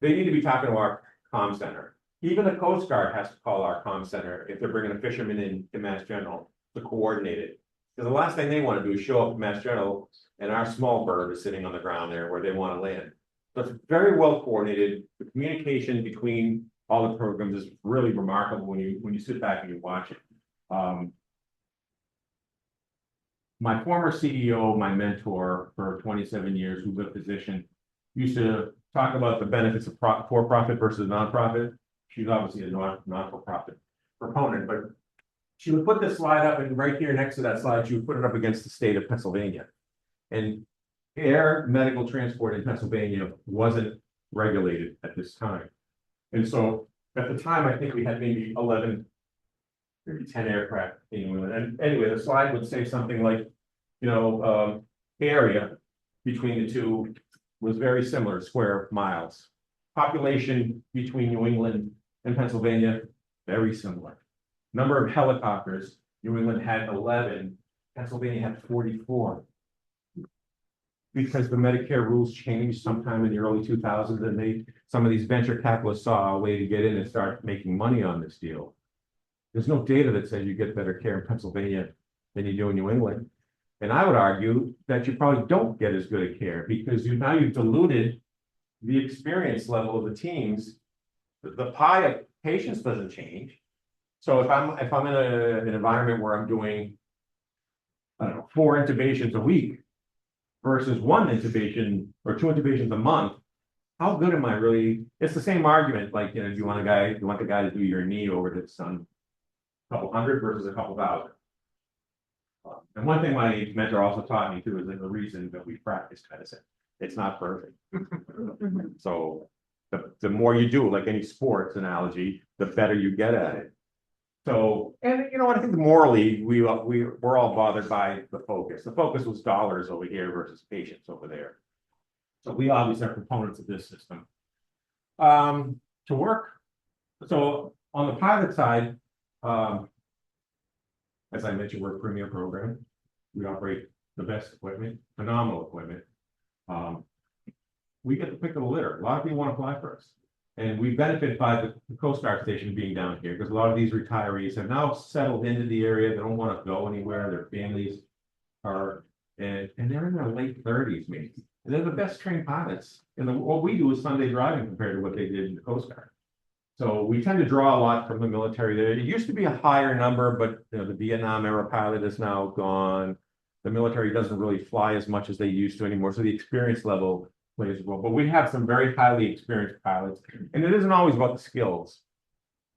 They need to be talking to our comm center. Even the Coast Guard has to call our comm center if they're bringing a fisherman in to Mass General to coordinate it. Because the last thing they want to do is show up at Mass General and our small bird is sitting on the ground there where they want to land. So it's very well coordinated. The communication between all the programs is really remarkable when you sit back and you watch it. My former CEO, my mentor for 27 years, who's a physician, used to talk about the benefits of for-profit versus nonprofit. She's obviously a non-for-profit proponent, but she would put this slide up, and right here next to that slide, she would put it up against the state of Pennsylvania. And air medical transport in Pennsylvania wasn't regulated at this time. And so at the time, I think we had maybe 11, maybe 10 aircraft in New England. And anyway, the slide would say something like, area between the two was very similar, square miles. Population between New England and Pennsylvania, very similar. Number of helicopters, New England had 11, Pennsylvania had 44. Because the Medicare rules changed sometime in the early 2000s, and some of these venture capitalists saw a way to get in and start making money on this deal. There's no data that says you get better care in Pennsylvania than you do in New England. And I would argue that you probably don't get as good a care because now you've diluted the experience level of the teams. The pie of patients doesn't change. So if I'm in an environment where I'm doing, I don't know, 4 intubations a week versus 1 intubation or 2 intubations a month, how good am I really? It's the same argument. Like, do you want the guy to do your knee over that's on a couple hundred versus a couple thousand? And one thing my mentor also taught me too is that the reason that we practice medicine, it's not perfect. So the more you do, like any sports analogy, the better you get at it. So, and what, I think morally, we're all bothered by the focus. The focus was dollars over here versus patients over there. So we obviously are components of this system. To work, so on the pilot side, as I mentioned, we're a premier program. We operate the best equipment, phenomenal equipment. We get the pick of the litter. A lot of people want to fly for us. And we benefit by the Coast Guard station being down here because a lot of these retirees have now settled into the area. They don't want to go anywhere. Their families are, and they're in their late 30s, maybe. And they're the best trained pilots. And what we do is Sunday driving compared to what they did in the Coast Guard. So we tend to draw a lot from the military there. It used to be a higher number, but the Vietnam era pilot is now gone. The military doesn't really fly as much as they used to anymore. So the experience level plays a role. But we have some very highly experienced pilots. And it isn't always about the skills.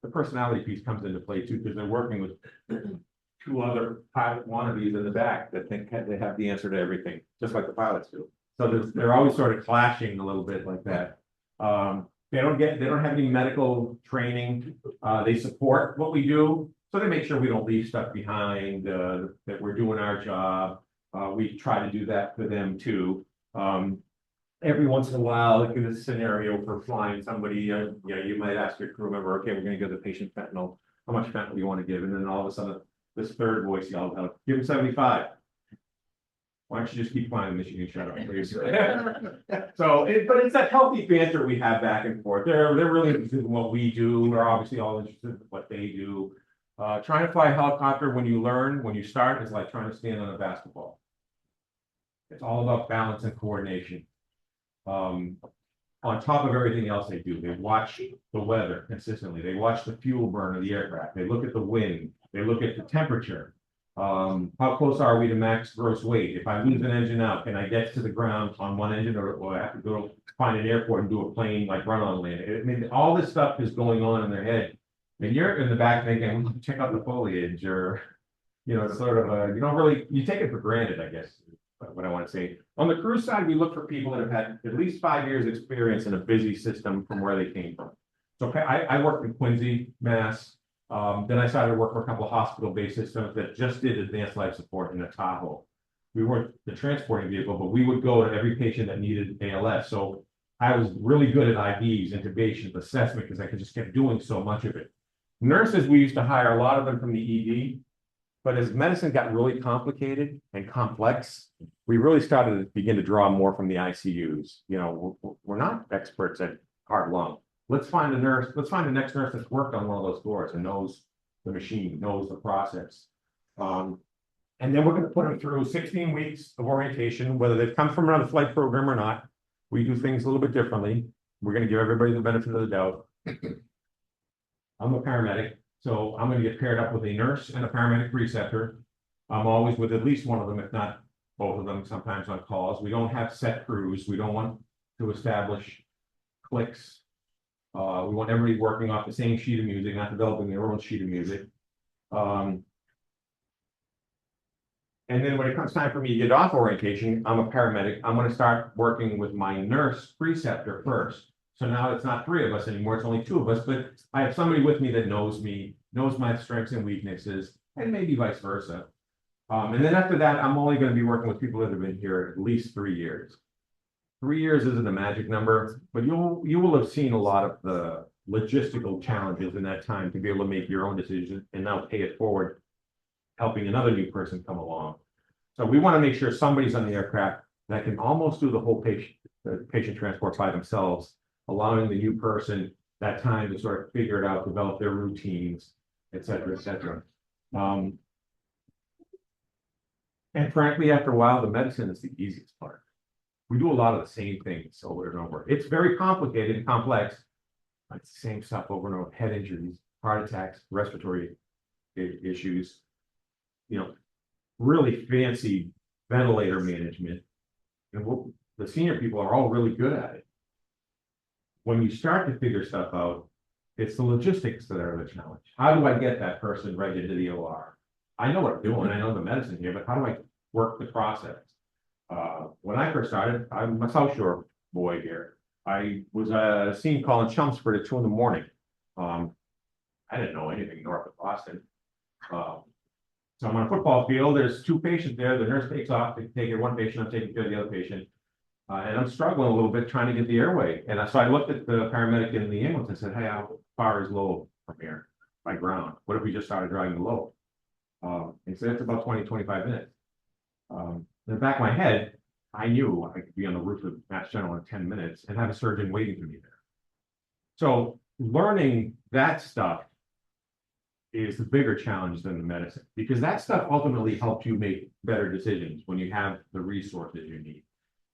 The personality piece comes into play too, because they're working with 2 other pilot wannabes in the back that think they have the answer to everything, just like the pilots do. So they're always sort of clashing a little bit like that. They don't have any medical training. They support what we do. So they make sure we don't leave stuff behind, that we're doing our job. We try to do that for them too. Every once in a while, like in this scenario for flying somebody, you might ask your crew member, okay, we're going to give the patient fentanyl. How much fentanyl do you want to give? And then all of a sudden, this third voice yells out, give him 75. Why don't you just keep flying unless you can shut up, please? So, but it's that healthy banter we have back and forth. They're really interested in what we do. We're obviously all interested in what they do. Trying to fly a helicopter when you start, is like trying to stand on a basketball. It's all about balance and coordination. On top of everything else they do, they watch the weather consistently. They watch the fuel burn of the aircraft. They look at the wind. They look at the temperature. How close are we to max gross weight? If I lose an engine out, can I get to the ground on one engine, or I have to go find an airport and do a plane like run-on landing? I mean, all this stuff is going on in their head. And you're in the back thinking, check out the foliage, or, sort of, you take it for granted, I guess, what I want to say. On the crew side, we look for people that have had at least 5 years experience in a busy system from where they came from. So I worked in Quincy, Mass. Then I started to work for a couple of hospital-based systems that just did advanced life support in a Tahoe. We weren't the transporting vehicle, but we would go to every patient that needed ALS. So I was really good at IVs, intubations, assessment, because I could just kept doing so much of it. Nurses, we used to hire a lot of them from the ED, but as medicine got really complicated and complex, we really started to begin to draw more from the ICUs. We're not experts at heart lung. Let's find a nurse. Let's find the next nurse that's worked on one of those floors and knows the machine, knows the process. And then we're going to put them through 16 weeks of orientation, whether they've come from another flight program or not. We do things a little bit differently. We're going to give everybody the benefit of the doubt. I'm a paramedic, so I'm gonna get paired up with a nurse and a paramedic preceptor. I'm always with at least one of them, if not both of them, sometimes on calls. We don't have set crews. We don't want to establish cliques. We want everybody working off the same sheet of music, not developing their own sheet of music. Um, and then when it comes time for me to get off orientation, I'm a paramedic. I'm gonna start working with my nurse preceptor first. So now it's not three of us anymore, it's only two of us, but I have somebody with me that knows me, knows my strengths and weaknesses, and maybe vice versa. And then after that, I'm only gonna be working with people that have been here at least 3 years. 3 years isn't a magic number, but you will have seen a lot of the logistical challenges in that time to be able to make your own decisions and now pay it forward, helping another new person come along. So we want to make sure somebody's on the aircraft that can almost do the whole patient transport by themselves, allowing the new person that time to sort of figure it out, develop their routines, et cetera, et cetera. And frankly, after a while, the medicine is the easiest part. We do a lot of the same things over and over. It's very complicated and complex. But it's the same stuff over and over: head injuries, heart attacks, respiratory issues, really fancy ventilator management. And the senior people are all really good at it. When you start to figure stuff out, it's the logistics that are the challenge. How do I get that person right into the OR? I know what I'm doing, I know the medicine here, but how do I work the process? When I first started, I'm a South Shore boy here. I was seen calling Chelmsford at 2 a.m. I didn't know anything north of Boston. So I'm on a football field, there's two patients there, the nurse takes off, they take care of one patient, I'm taking care of the other patient. And I'm struggling a little bit trying to get the airway. And so I looked at the paramedic in the ambulance and said, hey, how far is low from here by ground? What if we just started driving low? And so it's about 20-25 minutes. In the back of my head, I knew I could be on the roof of Mass General in 10 minutes and have a surgeon waiting for me there. So learning that stuff is the bigger challenge than the medicine, because that stuff ultimately helps you make better decisions when you have the resources you need.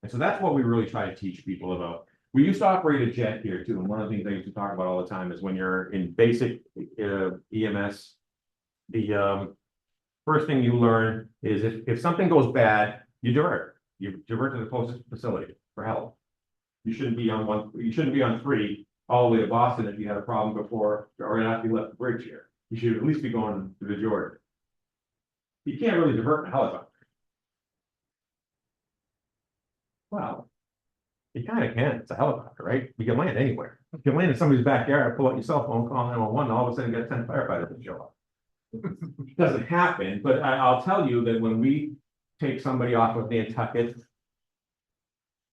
And so that's what we really try to teach people about. We used to operate a jet here too, and one of the things I used to talk about all the time is when you're in basic EMS, the first thing you learn is if something goes bad, you divert. You divert to the closest facility for help. You shouldn't be on one. You shouldn't be on 3 all the way to Boston if you had a problem before, or after you left the bridge here. You should at least be going to the Jordan. You can't really divert in a helicopter. Well, you kind of can. It's a helicopter, right? You can land anywhere. You can land in somebody's backyard, pull out your cell phone, call 911, all of a sudden you got 10 firefighters that show up. It doesn't happen, but I'll tell you that when we take somebody off of Nantucket,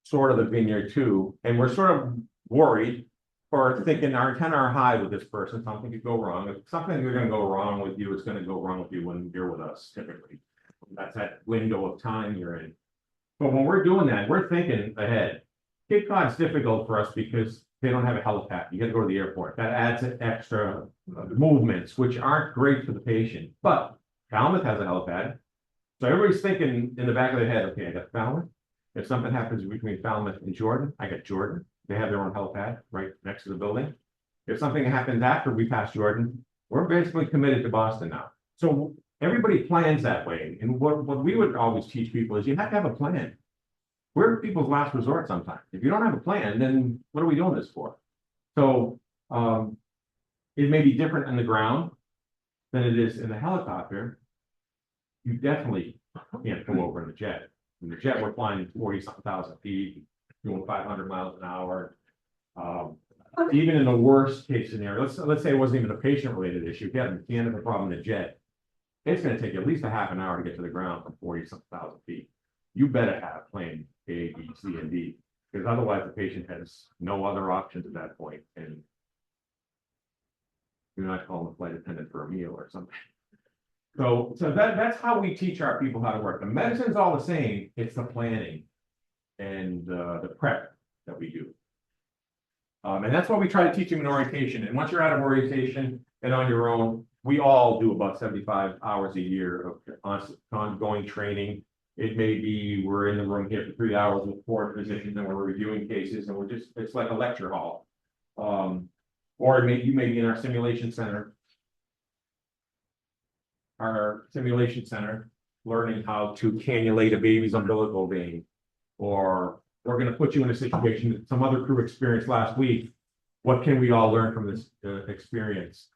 sort of the Vineyard too, and we're sort of worried or thinking our antenna are high with this person, something could go wrong. If something is going to go wrong with you, it's going to go wrong with you when you're with us, typically. That's that window of time you're in. But when we're doing that, we're thinking ahead. Cape Cod's difficult for us because they don't have a helipad. You got to go to the airport. That adds extra movements, which aren't great for the patient. But Falmouth has a helipad. So everybody's thinking in the back of their head, okay, I got Falmouth. If something happens between Falmouth and Jordan, I got Jordan. They have their own helipad right next to the building. If something happens after we pass Jordan, we're basically committed to Boston now. So everybody plans that way. And what we would always teach people is you have to have a plan. We're people's last resort sometimes. If you don't have a plan, then what are we doing this for? So it may be different on the ground than it is in the helicopter. You definitely can't go over in the jet. In the jet, we're flying 40-something thousand feet, doing 500 miles an hour. Even in the worst case scenario, let's say it wasn't even a patient-related issue. If you had a mechanical problem in the jet, it's going to take you at least a half an hour to get to the ground from 40-something thousand feet. You better have plan A, B, C, and D, because otherwise the patient has no other options at that point, and you're not calling the flight attendant for a meal or something. So that's how we teach our people how to work. The medicine's all the same. It's the planning and the prep that we do. And that's what we try to teach them in orientation. And once you're out of orientation and on your own, we all do about 75 hours a year of ongoing training. It may be we're in the room here for 3 hours with 4 physicians and we're reviewing cases and it's like a lecture hall. Or you may be in our simulation center. Our simulation center, learning how to cannulate a baby's umbilical vein. Or we're gonna put you in a situation that some other crew experienced last week. What can we all learn from this experience?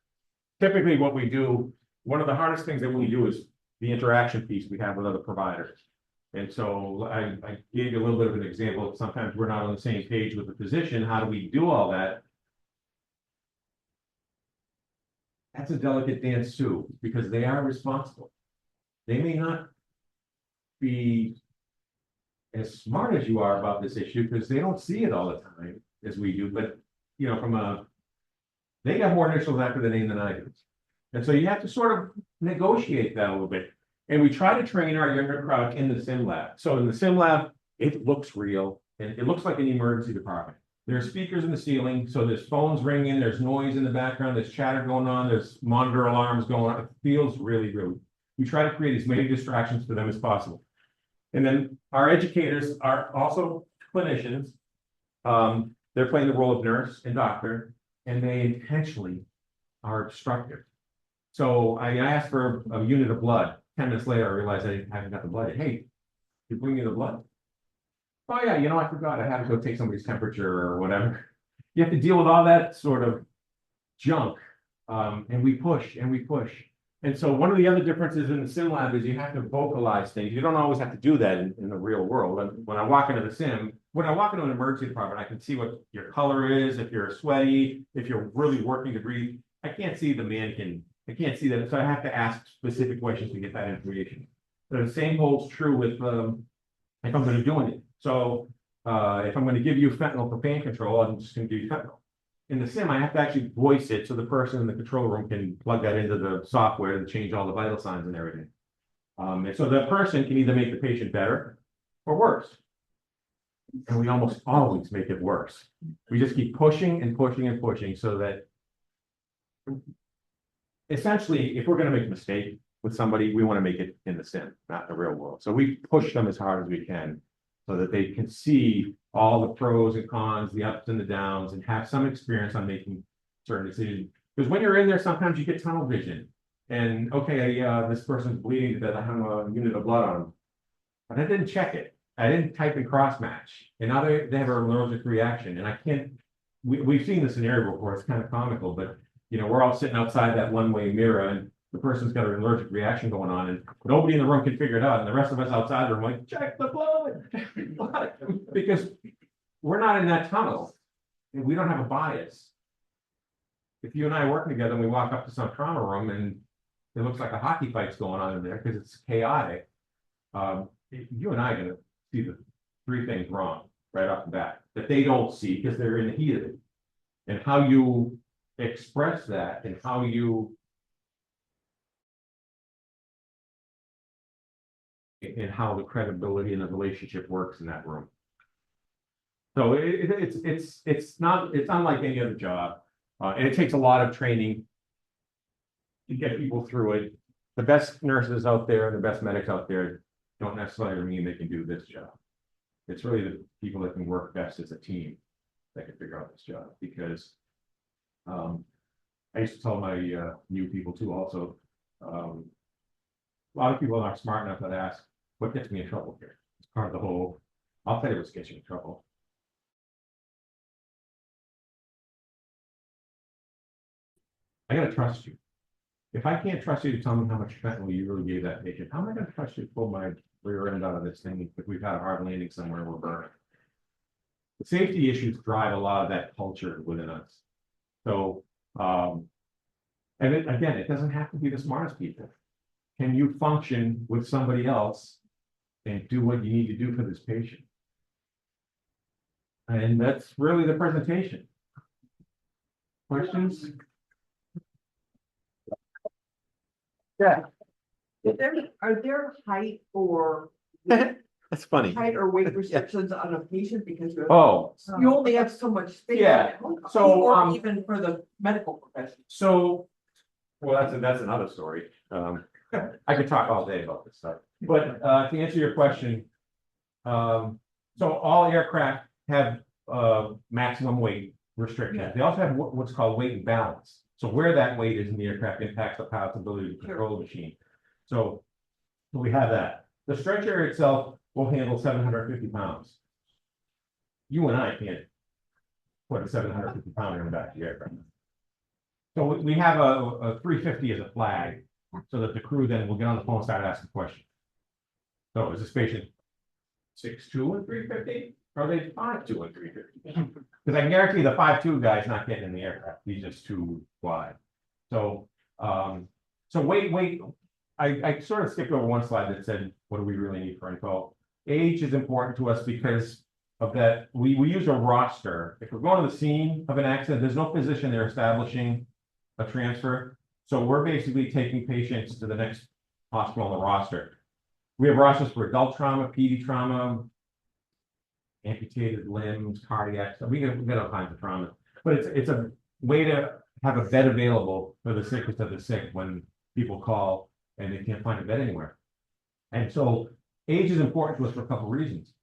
Typically what we do, one of the hardest things that we do is the interaction piece we have with other providers. And so I gave you a little bit of an example. Sometimes we're not on the same page with the physician. How do we do all that? That's a delicate dance too, because they are responsible. They may not be as smart as you are about this issue because they don't see it all the time as we do, but you know, they got more initials after the name than I do. And so you have to sort of negotiate that a little bit. And we try to train our younger crowd in the sim lab. So in the sim lab, it looks real and it looks like an emergency department. There are speakers in the ceiling, so there's phones ringing, there's noise in the background, there's chatter going on, there's monitor alarms going on. It feels really, really. We try to create as many distractions for them as possible. And then our educators are also clinicians. They're playing the role of nurse and doctor, and they intentionally are obstructive. So I asked for a unit of blood. 10 minutes later, I realized I haven't got the blood. Hey, you bring me the blood? Oh yeah, you know, I forgot. I had to go take somebody's temperature or whatever. You have to deal with all that sort of junk. And we push and we push. And so one of the other differences in the sim lab is you have to vocalize things. You don't always have to do that in the real world. And when I walk into the sim, when I walk into an emergency department, I can see what your color is, if you're sweaty, if you're really working to breathe. I can't see the mannequin. I can't see that. So I have to ask specific questions to get that information. The same holds true with if I'm going to do it. So if I'm going to give you fentanyl for pain control, I'm just going to give you fentanyl. In the sim, I have to actually voice it so the person in the control room can plug that into the software and change all the vital signs and everything. And so that person can either make the patient better or worse. And we almost always make it worse. We just keep pushing and pushing and pushing so that essentially, if we're going to make a mistake with somebody, we want to make it in the sim, not in the real world. So we push them as hard as we can so that they can see all the pros and cons, the ups and the downs, and have some experience on making certain decisions. Because when you're in there, sometimes you get tunnel vision. And okay, this person's bleeding to death. I have a unit of blood on them. But I didn't check it. I didn't type in cross match. And now they have an allergic reaction. And I can't, we've seen the scenario before. It's kind of comical, but you know, we're all sitting outside that one-way mirror and the person's got an allergic reaction going on and nobody in the room can figure it out. And the rest of us outside the room like, check the blood. Because we're not in that tunnel and we don't have a bias. If you and I are working together and we walk up to some trauma room and it looks like a hockey fight's going on in there because it's chaotic, you and I are going to see the three things wrong right off the bat that they don't see because they're in the heat of it. And how you express that and how you and how the credibility and the relationship works in that room. So it's unlike any other job, and it takes a lot of training to get people through it. The best nurses out there, the best medics out there, don't necessarily mean they can do this job. It's really the people that can work best as a team that can figure out this job. Because I used to tell my new people too. Also, a lot of people aren't smart enough to ask, "What gets me in trouble here?" It's part of the whole. I'll tell you what's gets you in trouble. I gotta trust you. If I can't trust you to tell me how much fentanyl you really gave that patient, how am I gonna trust you to pull my rear end out of this thing if we've had a hard landing somewhere and we're burning? The safety issues drive a lot of that culture within us. So, and again, it doesn't have to be the smartest people. Can you function with somebody else and do what you need to do for this patient? And that's really the presentation. Questions? Yeah. Are there height or That's funny. height or weight restrictions on a patient because Oh, you only have so much space? Yeah. So, Or even for the medical profession. so, well, that's another story. I could talk all day about this stuff, but to answer your question, so all aircraft have maximum weight restrictions. Yeah. They also have what's called weight and balance. So where that weight is in the aircraft impacts the pilot's ability to control the machine. So we have that. The stretcher itself will handle 750 pounds. You and I can't put a 750 pounder in the back of the aircraft. So we have a 350 as a flag, so that the crew then will get on the phone and start asking questions. So is this patient 6'2" and 350? Or are they 5'2" and 350? Because I can guarantee the 5'2" guy's not getting in the aircraft. He's just too wide. So wait. I sort of skipped over one slide that said, what do we really need for info? Age is important to us because of that. We use a roster. If we're going to the scene of an accident, there's no physician there establishing a transfer. So we're basically taking patients to the next hospital on the roster. We have rosters for adult trauma, PD trauma, amputated limbs, cardiac stuff. We get all kinds of trauma. But it's a way to have a bed available for the sickest of the sick when people call and they can't find a bed anywhere. And so age is important to us for a couple of reasons.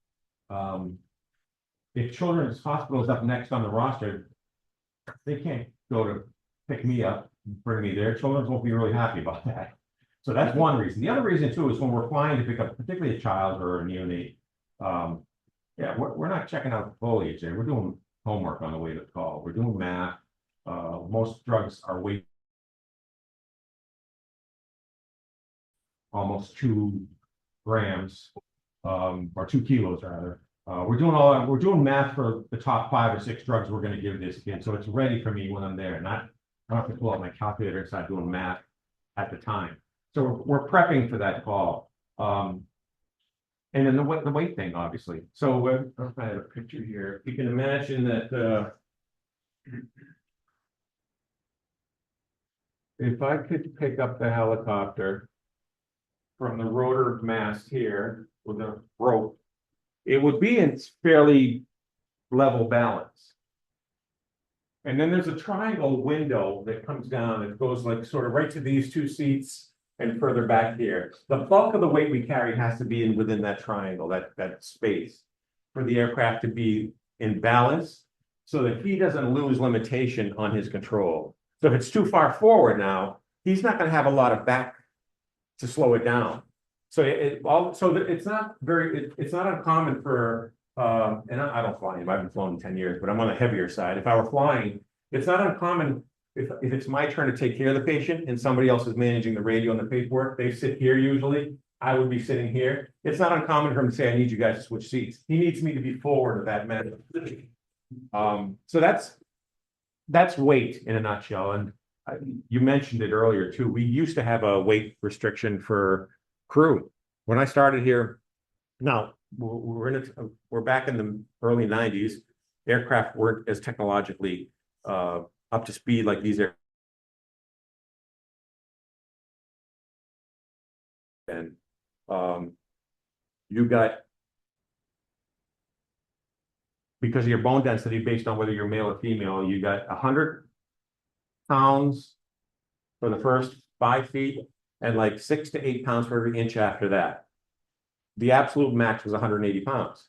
If Children's Hospital is up next on the roster, they can't go to pick me up, bring me there. Children's won't be really happy about that. So that's one reason. The other reason too is when we're flying to pick up particularly a child or a neonate, yeah, we're not checking out foliage there. We're doing homework on the way to the call. We're doing math. Most drugs are weight almost 2 grams, or 2 kilos rather. We're doing math for the top 5 or 6 drugs we're going to give this kid, so it's ready for me when I'm there. I don't have to pull out my calculator and start doing math at the time. So we're prepping for that call. And then the weight thing, obviously. So I have a picture here. You can imagine that if I could pick up the helicopter from the rotor mast here with a rope, it would be in fairly level balance. And then there's a triangle window that comes down and goes like sort of right to these 2 seats and further back here. The bulk of the weight we carry has to be within that triangle, that space, for the aircraft to be in balance so that he doesn't lose limitation on his control. So if it's too far forward now, he's not going to have a lot of back to slow it down. So it's not uncommon for, and I don't fly him, I haven't flown in 10 years, but I'm on the heavier side. If I were flying, it's not uncommon if it's my turn to take care of the patient and somebody else is managing the radio and the paperwork, they sit here usually, I would be sitting here. It's not uncommon for him to say, I need you guys to switch seats. He needs me to be forward of that matter. So that's weight in a nutshell. And you mentioned it earlier too. We used to have a weight restriction for crew. When I started here, now we're back in the early 90s. Aircraft weren't as technologically up to speed like these are. And you got, because of your bone density based on whether you're male or female, you got 100 pounds for the first 5 feet and like 6 to 8 pounds for every inch after that. The absolute max was 180 pounds.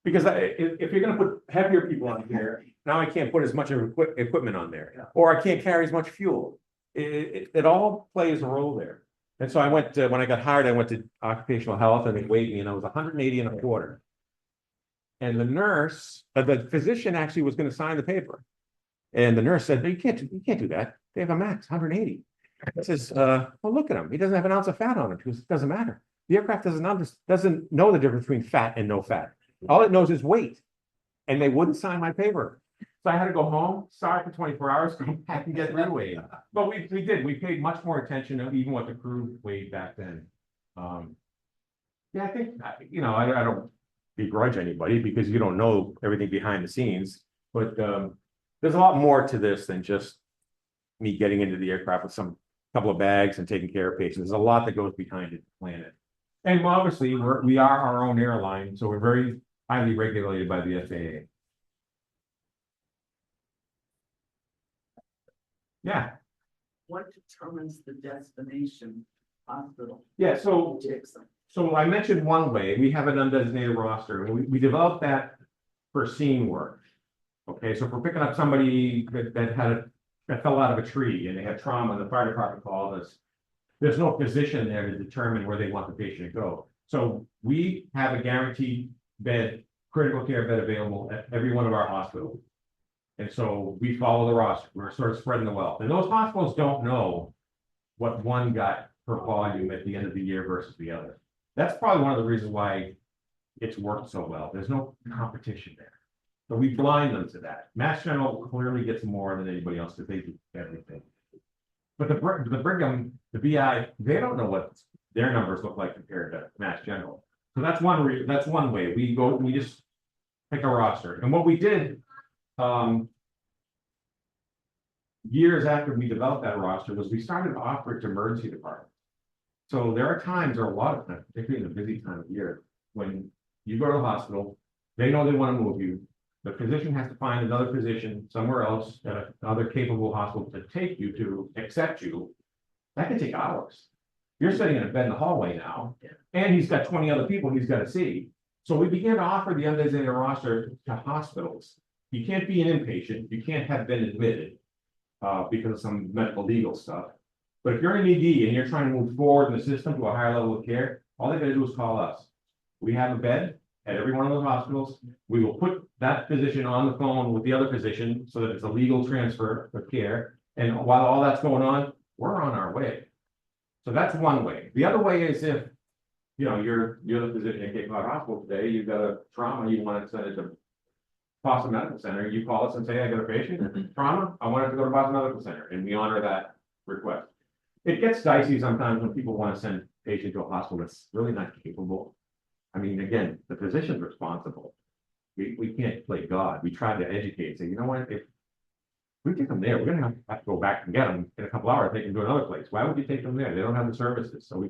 Because if you're going to put heavier people on here, now I can't put as much equipment on there, or I can't carry as much fuel. It all plays a role there. And so I went to, when I got hired, I went to occupational health and they weighed me and I was 180 and a quarter. And the nurse, the physician actually was going to sign the paper. And the nurse said, no, you can't do that. They have a max 180. I says, well, look at him. He doesn't have an ounce of fat on him. Because it doesn't matter. The aircraft doesn't know the difference between fat and no fat. All it knows is weight. And they wouldn't sign my paper. So I had to go home, sorry for 24 hours, go back and get reweighed. But we did. We paid much more attention to even what the crew weighed back then. Yeah, I think, I don't begrudge anybody because you don't know everything behind the scenes. But there's a lot more to this than just me getting into the aircraft with some couple of bags and taking care of patients. There's a lot that goes behind it to plan it. And obviously, we are our own airline, so we're very highly regulated by the FAA. Yeah. What determines the destination hospital? Yeah, so I mentioned one way, we have an undesignated roster, and we developed that for scene work. Okay, so if we're picking up somebody that fell out of a tree and they had trauma and the fire department called us, there's no physician there to determine where they want the patient to go. So we have a guaranteed bed, critical care bed available at every one of our hospitals. And so we follow the roster. We're sort of spreading the wealth. And those hospitals don't know what one got per volume at the end of the year versus the other. That's probably one of the reasons why it's worked so well. There's no competition there. So we blind them to that. Mass General clearly gets more than anybody else because they do everything. But the Brigham, the BI, they don't know what their numbers look like compared to Mass General. So that's one way. We just pick a roster. And what we did years after we developed that roster was we started to offer it to emergency departments. So there are times, or a lot of times, particularly in the busy time of year, when you go to the hospital, they know they want to move you. The physician has to find another physician somewhere else at another capable hospital to take you to accept you. That can take hours. You're sitting in a bed in the hallway now, and he's got 20 other people he's got to see. So we began to offer the undesignated roster to hospitals. You can't be an inpatient. You can't have been admitted because of some medical legal stuff. But if you're an ED and you're trying to move forward in the system to a higher level of care, all they got to do is call us. We have a bed at every one of those hospitals. We will put that physician on the phone with the other physician so that it's a legal transfer of care. And while all that's going on, we're on our way. So that's one way. The other way is if, you know, you're the physician at Cape Cod Hospital today, you've got a trauma, you want to send it to Boston Medical Center, you call us and say, I got a patient, trauma, I want it to go to Boston Medical Center, and we honor that request. It gets dicey sometimes when people want to send a patient to a hospital that's really not capable. I mean, again, the physician's responsible. We can't play God. We try to educate, say, you know what, if we take them there, we're gonna have to go back and get them in a couple hours, take them to another place. Why would you take them there? They don't have the services. So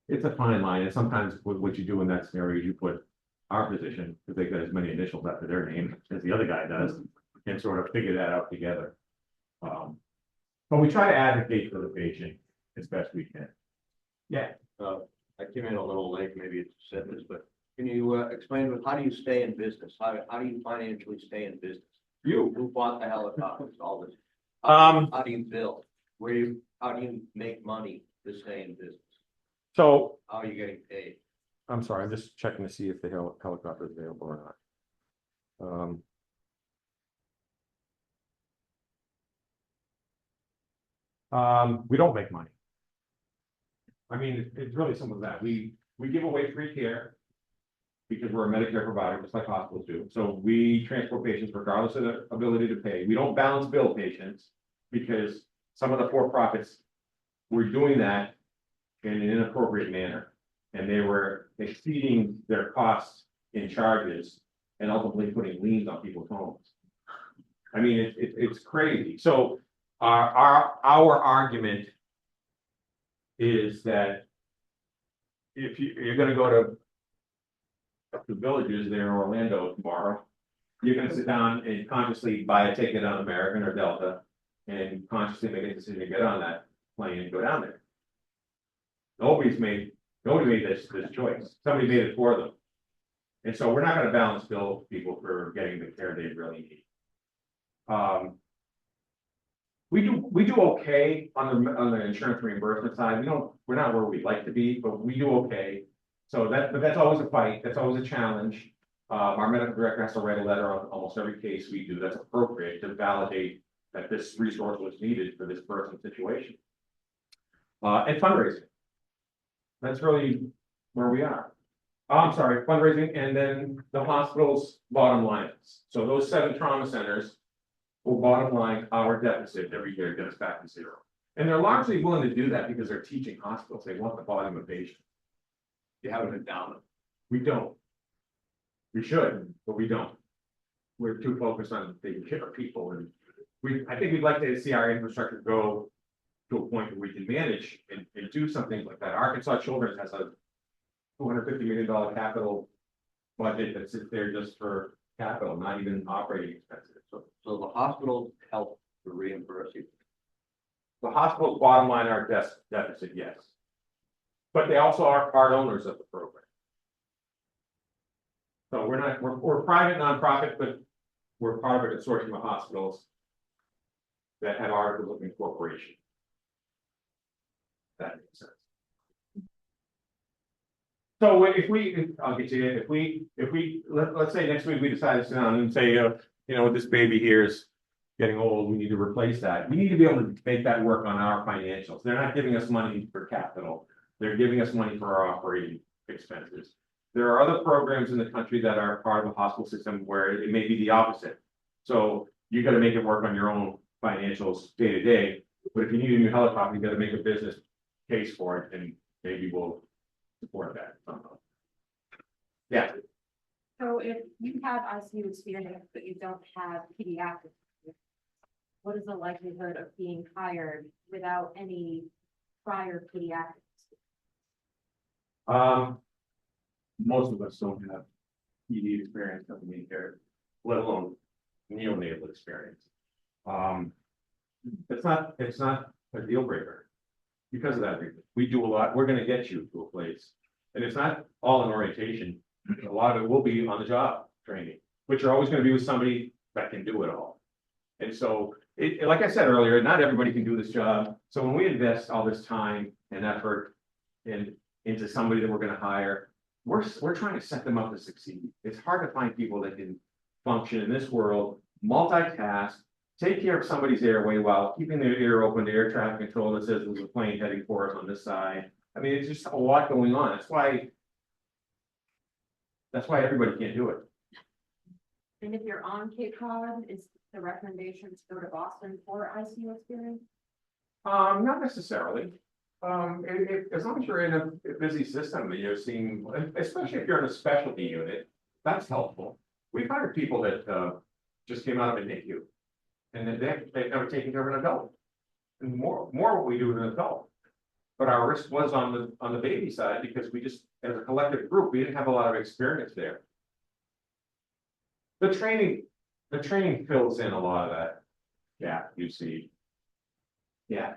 it's a fine line. And sometimes what you do in that scenario is you put our physician, because they got as many initials after their name as the other guy does, and sort of figure that out together. But we try to advocate for the patient as best we can. Yeah. I came in a little late, maybe it's said this, but can you explain how do you stay in business? How do you financially stay in business? Who bought the helicopters, all this? How do you build? How do you make money to stay in business? So How are you getting paid? I'm sorry, I'm just checking to see if the helicopter is available or not. We don't make money. I mean, it's really simple as that. We give away free care because we're a Medicare provider, just like hospitals do. So we transport patients regardless of their ability to pay. We don't balance bill patients because some of the for-profits were doing that in an inappropriate manner. And they were exceeding their costs in charges and ultimately putting liens on people's homes. I mean, it's crazy. So our argument is that if you're going to go to the villages there in Orlando tomorrow, you're going to sit down and consciously buy a ticket on American or Delta and consciously make a decision to get on that plane and go down there. Nobody made this choice. Somebody made it for them. And so we're not going to balance bill people for getting the care they really need. We do okay on the insurance reimbursement side. We're not where we'd like to be, but we do okay. So but that's always a fight. That's always a challenge. Our medical director has to write a letter on almost every case we do that's appropriate to validate that this resource was needed for this person's situation. And fundraising. That's really where we are. I'm sorry, fundraising, and then the hospital's bottom lines. So those 7 trauma centers will bottom line our deficit every year, get us back to 0. And they're largely willing to do that because they're teaching hospitals. They want the volume of patients. You haven't been down. We don't. We should, but we don't. We're too focused on taking care of people, and I think we'd like to see our infrastructure go to a point where we can manage and do something like that. Arkansas Children's has a $250 million capital budget that sits there just for capital, not even operating expenses. So the hospitals help to reimburse you. The hospital's bottom line our deficit, yes. But they also are part owners of the program. So we're private nonprofit, but we're part of a consortium of hospitals that have articles of incorporation. That makes sense. So I'll get you, let's say next week we decide to sit down and say, this baby here is getting old, we need to replace that. We need to be able to make that work on our financials. They're not giving us money for capital. They're giving us money for our operating expenses. There are other programs in the country that are part of the hospital system where it may be the opposite. So you got to make it work on your own financials day to day. But if you need a new helicopter, you got to make a business case for it, and maybe we'll support that somehow. Yeah. So if you have ICU experience, but you don't have pediatric, what is the likelihood of being hired without any prior pediatrics? Most of us don't have ED experience coming in here, let alone neonatal experience. It's not a deal breaker. Because of that reason, we do a lot. We're gonna get you to a place. And it's not all in orientation. A lot of it will be on the job training, which are always gonna be with somebody that can do it all. And so, like I said earlier, not everybody can do this job. So when we invest all this time and effort into somebody that we're gonna hire, we're trying to set them up to succeed. It's hard to find people that can function in this world, multitask, take care of somebody's airway while keeping their ear open to air traffic control that says there's a plane heading for us on this side. I mean, it's just a lot going on. That's why everybody can't do it. And if you're on Cape Cod, is the recommendation to go to Boston for ICU experience? Not necessarily. As long as you're in a busy system and you're seeing, especially if you're in a specialty unit, that's helpful. We've hired people that just came out of a NICU. And then they've never taken care of an adult. And more what we do with an adult. But our risk was on the baby side because we just, as a collective group, we didn't have a lot of experience there. The training fills in a lot of that gap you see. Yeah.